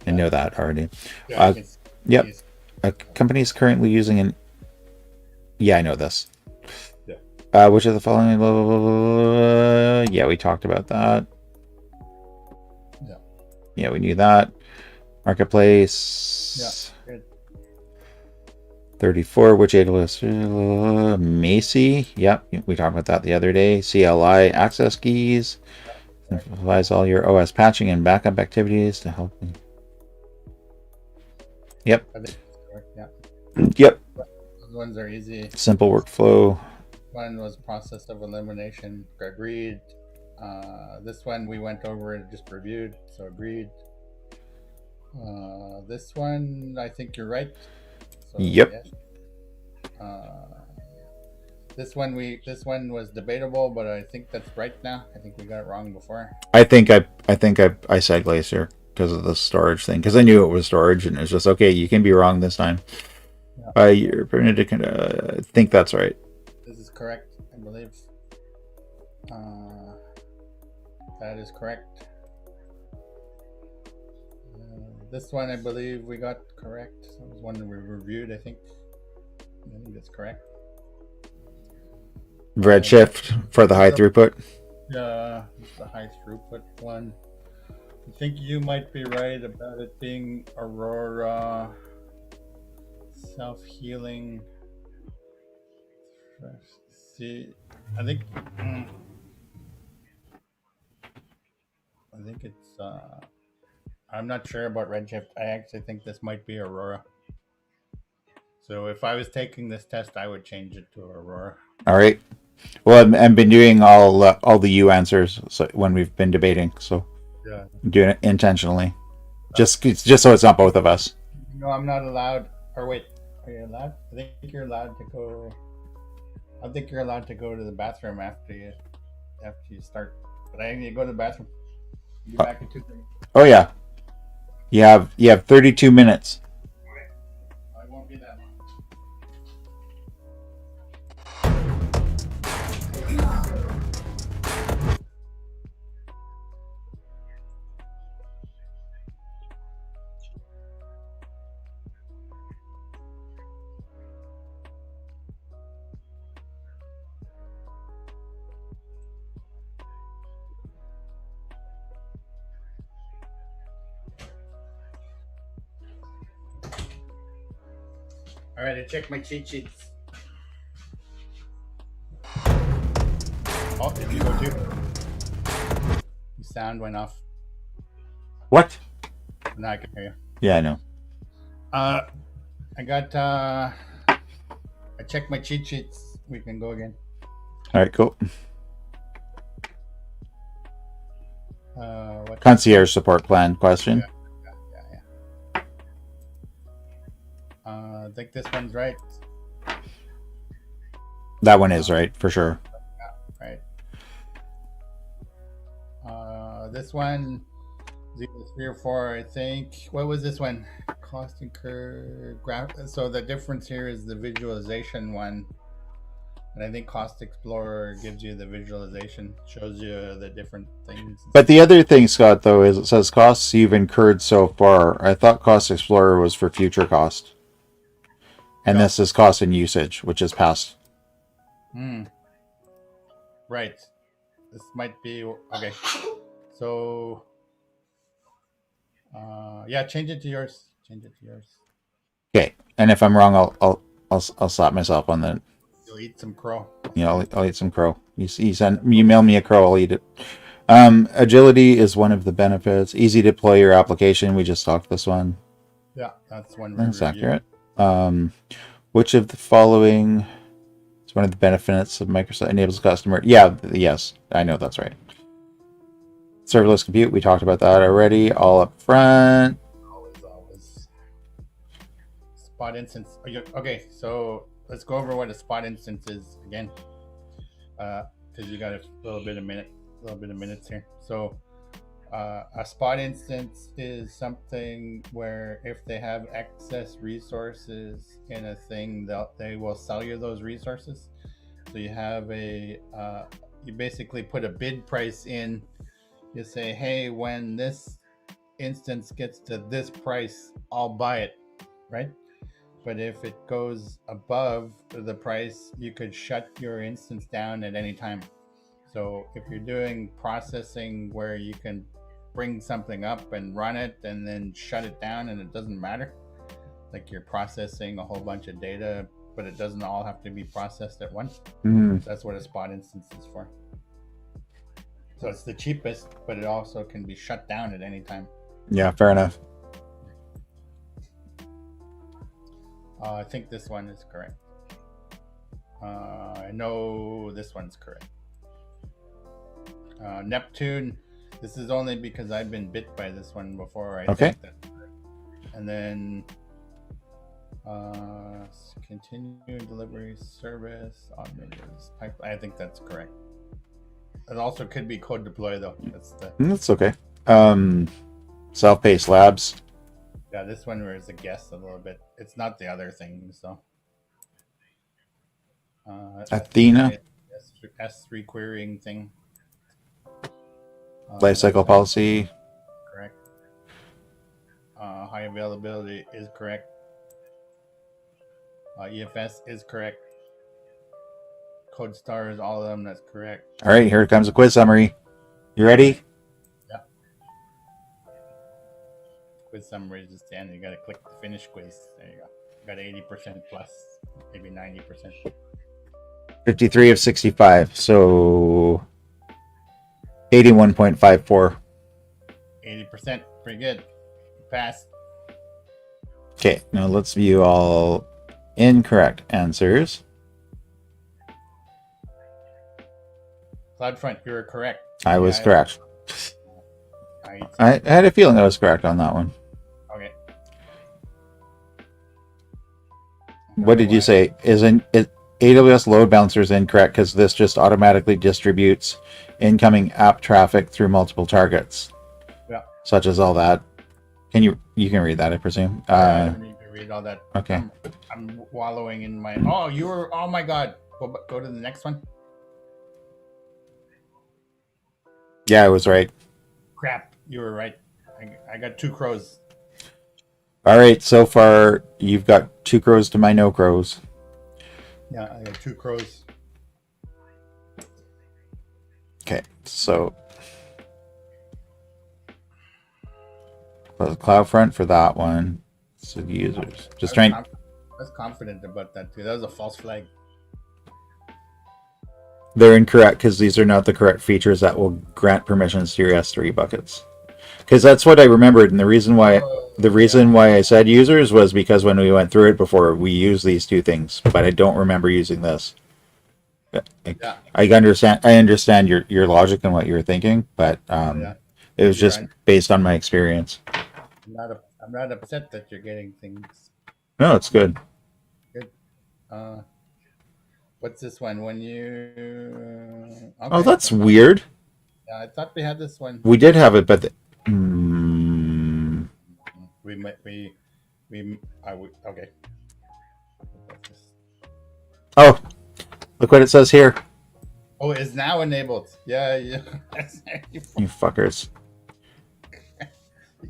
I know that already. Yeah, Yep. A company is currently using an... Yeah, I know this. Yeah. Which of the following... Blah, blah, blah, blah. Yeah, we talked about that. Yeah. Yeah, we knew that. Marketplace. Yeah. Good. 34, which AWS? Macy. Yep, we talked about that the other day. CLI access keys. Simplifies all your OS patching and backup activities to help. Yep. I think that's correct. Yeah. Yep. Those ones are easy. Simple workflow. One was process of elimination. Agreed. This one we went over and just reviewed, so agreed. This one, I think you're right. So, Yep. yes. This one was debatable, but I think that's right now. I think we got it wrong before. I think I said Glacier because of the storage thing, because I knew it was storage, and it's just okay. You can be wrong this time. Yeah. You're permitted to think that's right. This is correct, I believe. That is correct. This one, I believe we got correct. That was one that we reviewed, I think. I think that's correct. Redshift for the high throughput. Yeah, it's the high throughput one. I think you might be right about it being Aurora, self-healing. See, I think it's. I'm not sure about Redshift. I actually think this might be Aurora. So if I was taking this test, I would change it to Aurora. All right. Well, I've been doing all the U answers when we've been debating, so Yeah. I'm doing it intentionally, just so it's not both of us. No, I'm not allowed. Or wait, are you allowed? I think you're allowed to go. I think you're allowed to go to the bathroom after you start. But I need to go to the bathroom. Be back in 2 minutes. Oh yeah, you have 32 minutes. Okay. I won't be that long. All right, I checked my cheat sheets. Oh, did you go too? sound went off. What? Now I can hear you. Yeah, I know. I got. I checked my cheat sheets. We can go again. All right, cool. What? Concierge support plan question. Yeah. I think this one's right. That one is right for sure. Right. This one, 3 or 4, I think. What was this one? Cost incur graph. So the difference here is the visualization one, and I think Cost Explorer gives you the visualization, shows you the different things. But the other thing, Scott, though, is it says costs you've incurred so far. I thought Cost Explorer was for future cost, and No. this is cost and usage, which is past. Right. This might be okay. So, yeah, change it to yours. Okay, and if I'm wrong, I'll slap myself on the. You'll eat some crow. Yeah, I'll eat some crow. You mail me a crow, I'll eat it. Agility is one of the benefits. Easy to deploy your application. We just talked this one. Yeah, that's one. That's accurate. Which of the following is one of the benefits of Microsoft enables customer? Yeah, yes, I know that's right. Serverless compute, we talked about that already. All up front. Always. Spot instance. Okay, so let's go over what a spot instance is again, because you got a little bit of minutes here. So, a spot instance is something where if they have excess resources in a thing, they will sell you those resources. So you have you basically put a bid price in. You say, hey, when this instance gets to this price, I'll buy it, right? But if it goes above the price, you could shut your instance down at any time. So if you're doing processing where you can bring something up and run it and then shut it down and it doesn't matter, like you're processing a whole bunch of data, but it doesn't all have to be processed at once. That's what a spot instance is for. So it's the cheapest, but it also can be shut down at any time. Yeah, fair enough. I think this one is correct. I know this one's correct. Neptune, this is only because I've been bit by this one before. I think that's correct. And then continued delivery service, automated pipeline. I think that's correct. It also could be code deploy though. That's okay. Self-paced labs. Yeah, this one was a guess a little bit. It's not the other things though. Athena. S3 querying thing. Lifecycle policy. Correct. High availability is correct. EFS is correct. Code stars, all of them, that's correct. All right, here comes a quiz summary. You ready? Yeah. Quiz summary is just the end. You got to click the finish quiz. There you go. You got 80% plus, maybe 90%. 53 of 65, so 81.54. 80%, pretty good. Pass. Okay, now let's view all incorrect answers. CloudFront, you were correct. I was correct. I had a feeling I was correct on that one. Okay. What did you say? AWS load balancer is incorrect because this just automatically distributes incoming app traffic through multiple targets. Yeah. Such as all that. You can read that, I presume. I don't need to read all that. Okay. I'm wallowing in my. Oh my God. Go to the next one. Yeah, I was right. Crap, you were right. I got 2 crows. All right, so far you've got 2 crows to my no crows. Yeah, I got 2 crows. Okay, so CloudFront for that one. So users just trying. I was confident about that too. That was a false flag. They're incorrect because these are not the correct features that will grant permissions to your S3 buckets. Because that's what I remembered, and the reason why Yeah. I said users was because when we went through it before, we used these two things, but I don't remember using this. Yeah. I understand your logic and what you were thinking, but Yeah. it was You're just right. based on my experience. I'm not upset that you're getting things No, it's good. good. Uh, what's this one? When you Oh, okay? that's weird. Yeah, I thought we had this one. We did have it, but hmm. We might we okay. Oh, look what it says here. Oh, it's now enabled. Yeah, yeah. you You fuckers.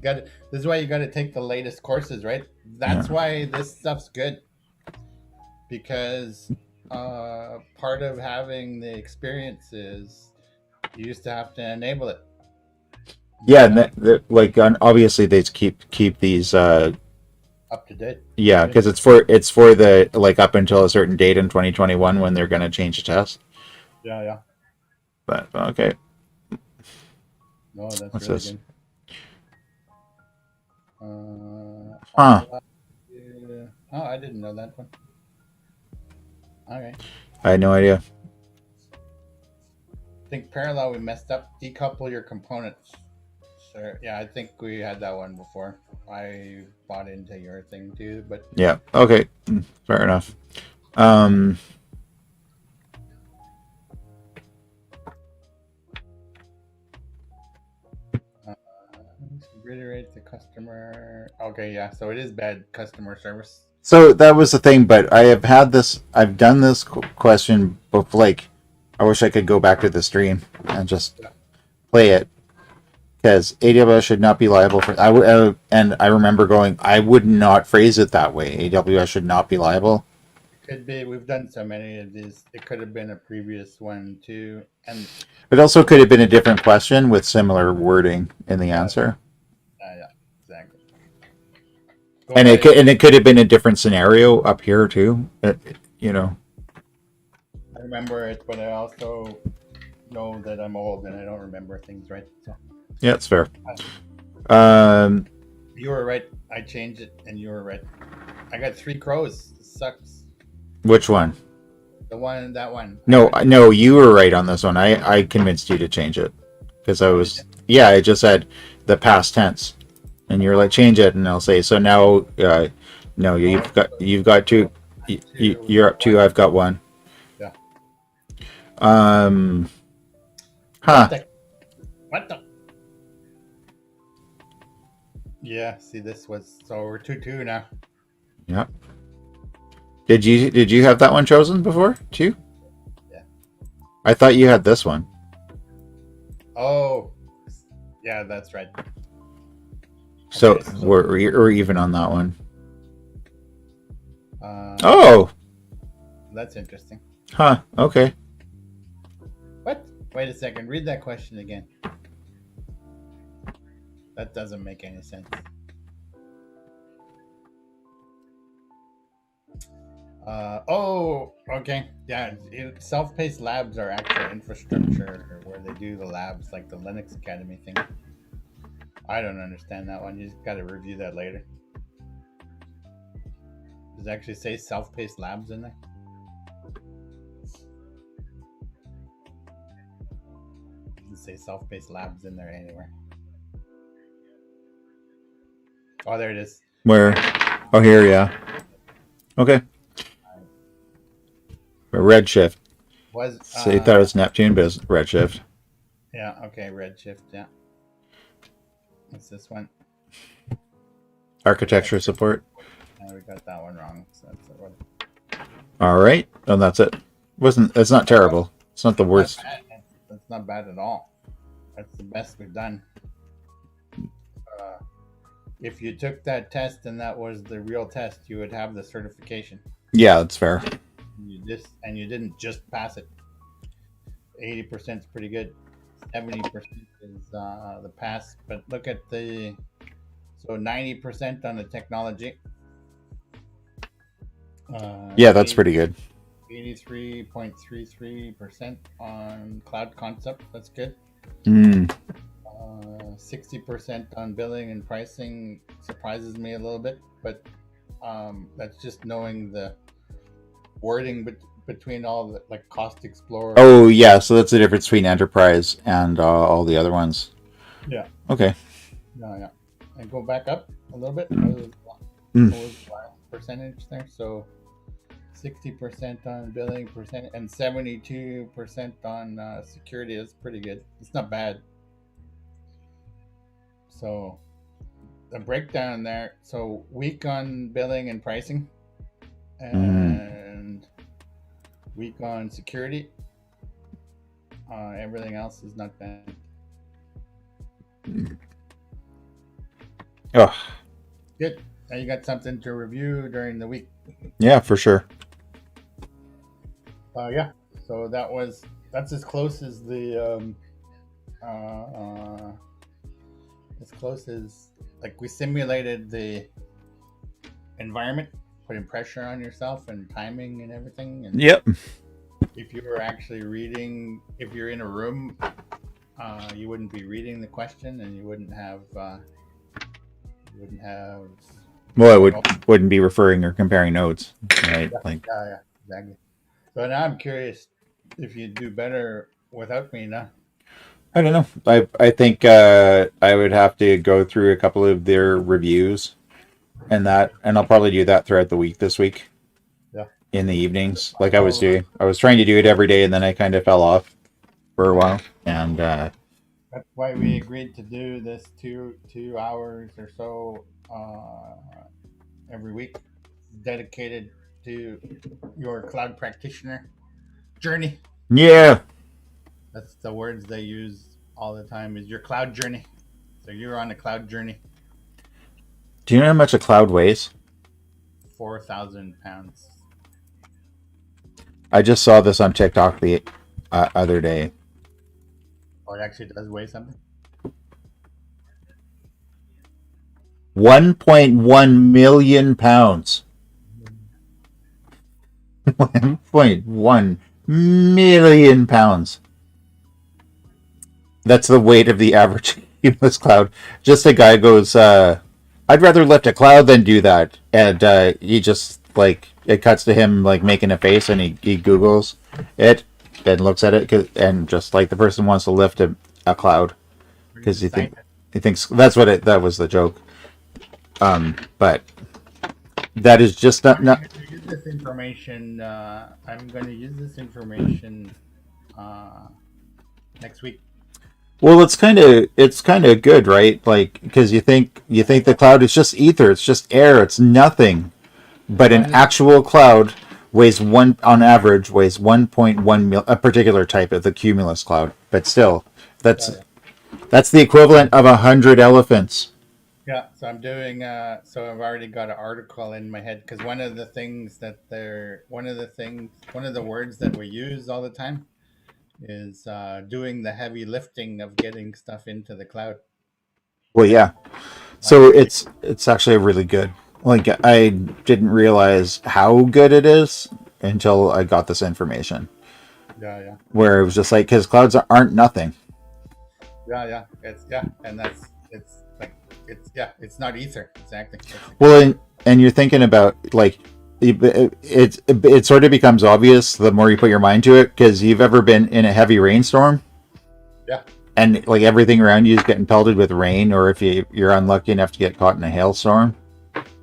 got it. This is why you got to take the latest courses, right? That's Yeah. why this stuff's good because part of having the experience is you used to have to enable it. Yeah, Now and like obviously they keep these up to date. yeah, Good. because it's for the like up until a certain date in 2021 when they're going to change the test. Yeah, yeah. But okay, No, that's what's really this? good. Huh. Oh, I didn't know that one. Okay. I had no idea. I think parallel we messed up. Decouple your components. Sure. Yeah, I think we had that one before. I bought into your thing too, but Yeah. Okay. Fair enough. Um. uh, reiterate the customer. Okay, yeah. So it is bad customer service. So that was the thing, but I have had this. I've done this question, but like, I wish I could go back to the stream and just Yeah. play it because AWS should not be liable for. And I remember going, I would not phrase it that way. AWS should not be liable. Could be. We've done so many of these. It could have been a previous one too, and It also could have been a different question with similar wording in the answer, yeah, exactly. Go ahead. and it could have been a different scenario up here too. You know. I remember it, but I also know that I'm old and I don't remember things right. So Yeah, it's fair. um, you were right. I changed it, and you were right. I got 3 crows. This sucks. Which one? That one. No, you were right on this one. I convinced you to change it because I was yeah. I just said the past tense, and you're like change it, and I'll say so now. No, you've got two. You're up two. I've got one. Yeah. Huh. What the? Yeah. See, this was so we're 2-2 now. Yeah. Did you have that one chosen before too? Yeah. I thought you had this one. Oh, yeah, that's right. So, Okay, so we're even on that one. oh, that's interesting. Huh. Okay. What? Wait a second. Read that question again. That doesn't make any sense. Okay. Yeah, self-paced labs are actual infrastructure where they do the labs, like the Linux Academy thing. I don't understand that one. You just got to review that later. Does it actually say self-paced labs in there? Doesn't say self-paced labs in there anywhere. Oh, there it is. Where? Oh, here, yeah. Okay. Redshift. So you thought it was Neptune, but it's Redshift. Yeah, okay, Redshift, yeah. What's this one? Architecture support. Oh, we got that one wrong. So that's the one. All right. And that's it. It's not terrible. It's not the worst. That's not bad at all. That's the best we've done. If you took that test and that was the real test, you would have the certification. Yeah, that's fair. You didn't just pass it. 80% is pretty good. 70% is the pass. But look at so 90% on the technology. Yeah, that's pretty good. 83.33% on cloud concept. That's good. Mm. 60% on billing and pricing surprises me a little bit, but that's just knowing the wording between all the like Cost Explorer. Oh yeah, so that's the difference between enterprise and all the other ones. Yeah. Okay. Yeah. And go back up a little bit. Mm. What was the last percentage there? So 60% on billing percent and 72% on security is pretty good. It's not bad. So the breakdown there. So weak on billing and pricing, Mm. and weak on security. Everything else is not bad. Oh, Good. Now you got something to review during the week. yeah, for sure. Yeah. So that's as close as as close as like we simulated the environment, putting pressure on yourself and timing and everything. And Yep. if you were actually reading, if you're in a room, you wouldn't be reading the question, and you wouldn't have. Well, I You know, wouldn't be referring or comparing notes, right? Like, yeah, exactly. So now I'm curious if you do better without me now. I don't know. I think I would have to go through a couple of their reviews and I'll probably do that throughout the week this week Yeah. in the evenings, like I was I'll, doing. I was trying to do it every day, and then I kind of fell off for a while. And that's why we agreed to do this 2 hours or so every week, dedicated to your cloud practitioner journey. yeah, That's the words they use all the time. Is your cloud journey. So you're on a cloud journey. do you know how much a cloud weighs? 4,000 pounds. I just saw this on TikTok the other day. Oh, it actually does weigh something. 1.1 million pounds. 1.1 million pounds. That's the weight of the average cumulus cloud. Just a guy goes, I'd rather lift a cloud than do that. And he just, like, it cuts to him, like, making a face, and he Googles it and looks at it, and just, like, the person wants to lift a cloud. Because he thinks, that was the joke. But that is just not. Use this information. I'm going to use this information uh, next week. Well, it's kind of good, right? Like, because you think the cloud is just ether, it's just air, it's nothing. But an actual cloud on average weighs 1.1 mil, a particular type of the cumulus cloud. But still, that's that's the equivalent of 100 elephants. Yeah, so I'm doing. So I've already got an article in my head because one of the things one of the words that we use all the time is doing the heavy lifting of getting stuff into the cloud. Well, yeah. Like, So it's actually really good. Like, I didn't realize how good it is until I got this information. yeah, Where it was just like, because clouds aren't nothing. and it's like it's not ether exactly. Well, and you're thinking about, like, it sort of becomes obvious the more you put your mind to it, because you've ever been in a heavy rainstorm Yeah. and, like, everything around you is getting pelted with rain, or if you're unlucky enough to get caught in a hailstorm,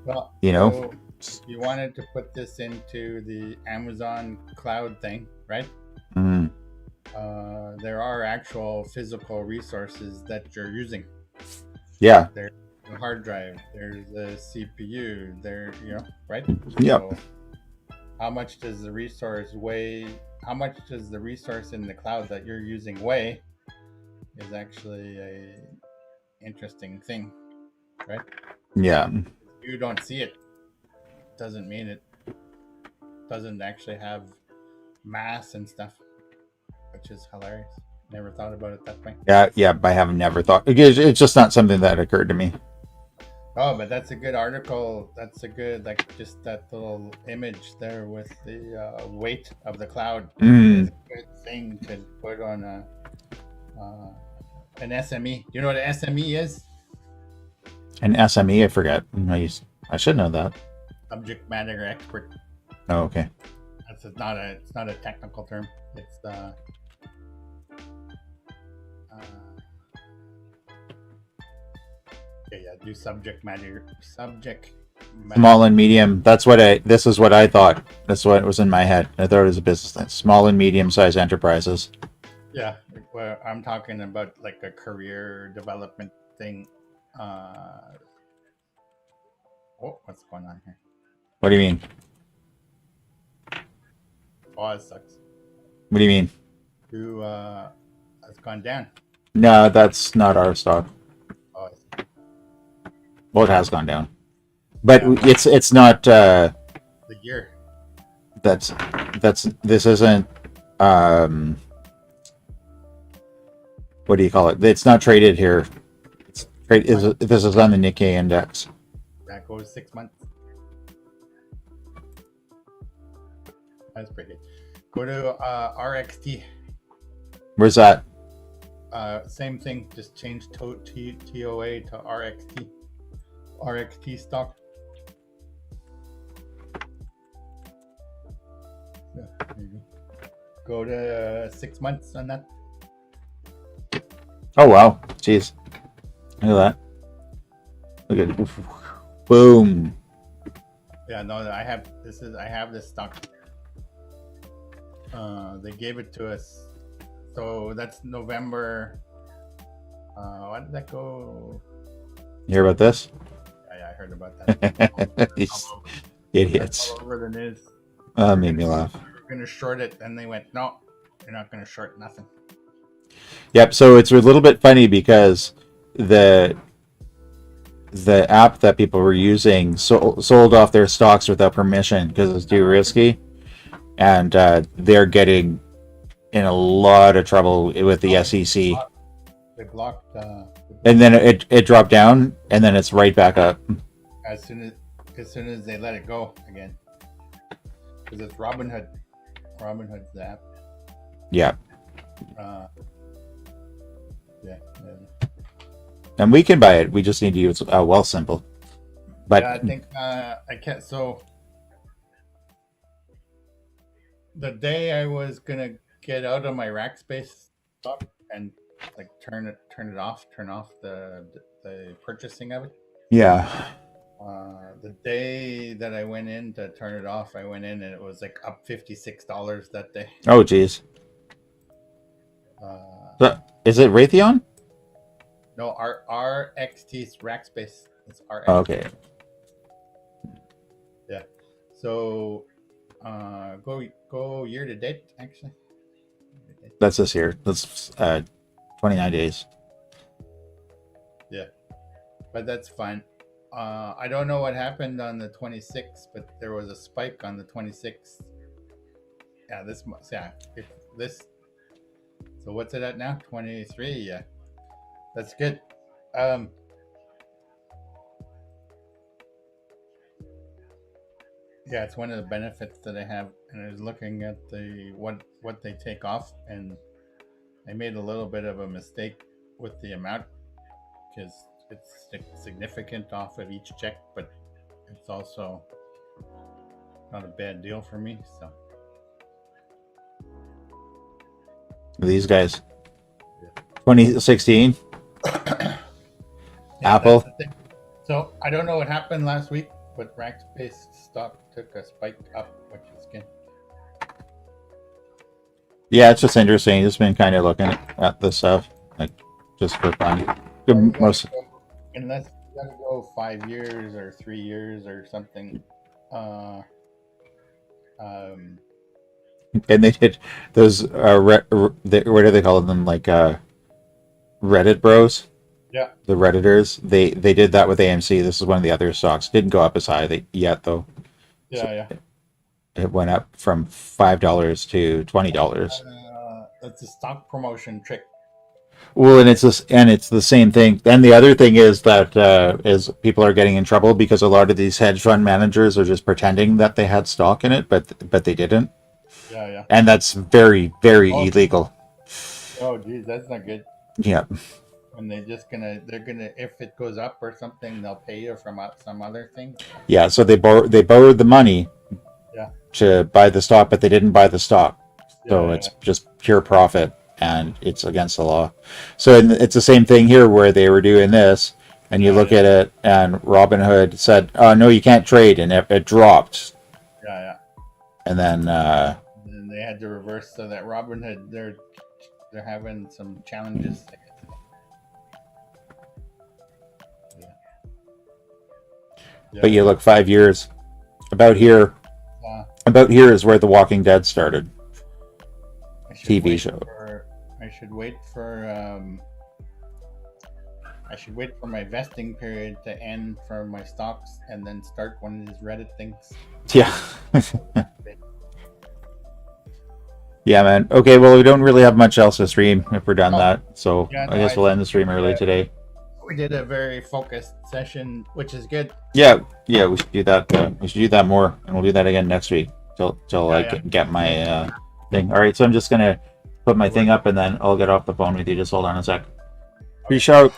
Well, you know. so you wanted to put this into the Amazon cloud thing, right? Mm, There are actual physical resources that you're using. yeah. There's a hard drive. There's a CPU. Right? Yep. So how much does the resource weigh? How much does the resource in the cloud that you're using weigh? Is actually a interesting thing, right? Yeah. If you don't see it, doesn't mean it doesn't actually have mass and stuff, which is hilarious. Never thought about it that way. Yeah. I have never thought. It's just not something that occurred to me. Oh, but that's a good article. That's a good, like, just that little image there with the weight of the cloud is Mm, a good thing to put on an SME. You know what an SME is? an SME, I forget. I should know that. Subject matter expert. Oh, okay. It's not a technical term. It's uh, yeah, do subject matter. Small and medium. This is what I thought. That's what was in my head. I thought it was a business thing. Small and medium sized enterprises. Yeah, where I'm talking about like a career development thing. Oh, what's going on here? What do you mean? Oh, it sucks. What do you mean? Who has gone down? No, that's not our stock. Oh, I see. Well, it has gone down, but Yeah, it's not. the year. That's this isn't. Um, what do you call it? It's not traded here. This is on the Nikkei index. That goes 6 months. That's pretty good. Go to RXT. Where's that? Same thing, just change TOA to RXT. RXT stock. Yeah, there you go. Go to 6 months on that. Oh wow! Jeez, look at that. Look at boom. Yeah, no, I have this stock. They gave it to us. So that's November. Why did that go? You hear about this? Yeah, I heard about that. These All over, idiots. all over the news. Made me laugh. We're gonna short it, and they went, no, you're not gonna short nothing. Yep. So it's a little bit funny because the app that people were using sold off their stocks without permission because it's too risky, and they're getting in a lot of trouble with the SEC. They blocked. And then it dropped down, and then it's right back up. As soon as they let it go again, because it's Robinhood. Robinhood's the app. Yeah. Yeah. And we can buy it. We just need to use Wealthsimple. But yeah, I think I can't. So the day I was gonna get out of my Rackspace stock and like turn off, turn off the purchasing of it. yeah. The day that I went in to turn it off, I went in and it was like up $56 that day. Oh, geez. So, is it Raytheon? No, RXT Rackspace. It's RXT. Oh, okay. Yeah. So go year to date actually. That's this year. That's 29 days. Yeah. But that's fine. I don't know what happened on the 26th, but there was a spike on the 26th. Yeah, this month. Yeah, this. So what's it at now? 23. Yeah, that's good. Yeah, it's one of the benefits that I have, and I was looking at the what they take off, and I made a little bit of a mistake with the amount because it's significant off of each check, but it's also not a bad deal for me. So These guys. 2016. yeah, Apple. that's the thing. So I don't know what happened last week, but Rackspace stock took a spike up, which is good. Yeah, it's just interesting. Just been kind of looking at this stuff, like just for fun. Most. Unless you gotta go 5 years or 3 years or something. And they did those. What do they call them? Like Reddit bros. Yeah. The Redditors. They did that with AMC. This is one of the other stocks. Didn't go up as high yet though. Yeah, So yeah. it went up from $5 to $20. That's a stock promotion trick. Well, and it's this, and it's the same thing. And the other thing is that is people are getting in trouble because a lot of these hedge fund managers are just pretending that they had stock in it, but they didn't, Yeah, yeah. and that's very, very Oh, illegal. oh, geez, that's not good. Yeah, And they're gonna, if it goes up or something, they'll pay you from some other thing. yeah. So they borrowed the money Yeah. to buy the stock, but they didn't buy the stock. So Yeah, it's just pure profit, and it's against the law. So it's the same thing here where they were doing this, and you Yeah, look yeah. at it, and Robinhood said, "Oh no, you can't trade," and it dropped, yeah, yeah. and then And they had to reverse so that Robinhood, they're having some challenges. Yeah. but you look 5 years about here. Uh, About here is where The Walking Dead started. I should TV wait show. I should wait for I should wait for my vesting period to end for my stocks and then start one of these Reddit things. Yeah. Yeah, man. Okay, well, we don't really have much else to stream if we're done Oh, that. So yeah, I no, guess we'll end the stream early today. We did a very focused session, which is good. Yeah, yeah, we should do that. We should do that more, and we'll do that again next week till I Yeah. get my thing. All right, so I'm just gonna put my thing up, and then I'll get off the phone with you. Just hold on a sec. Peace out.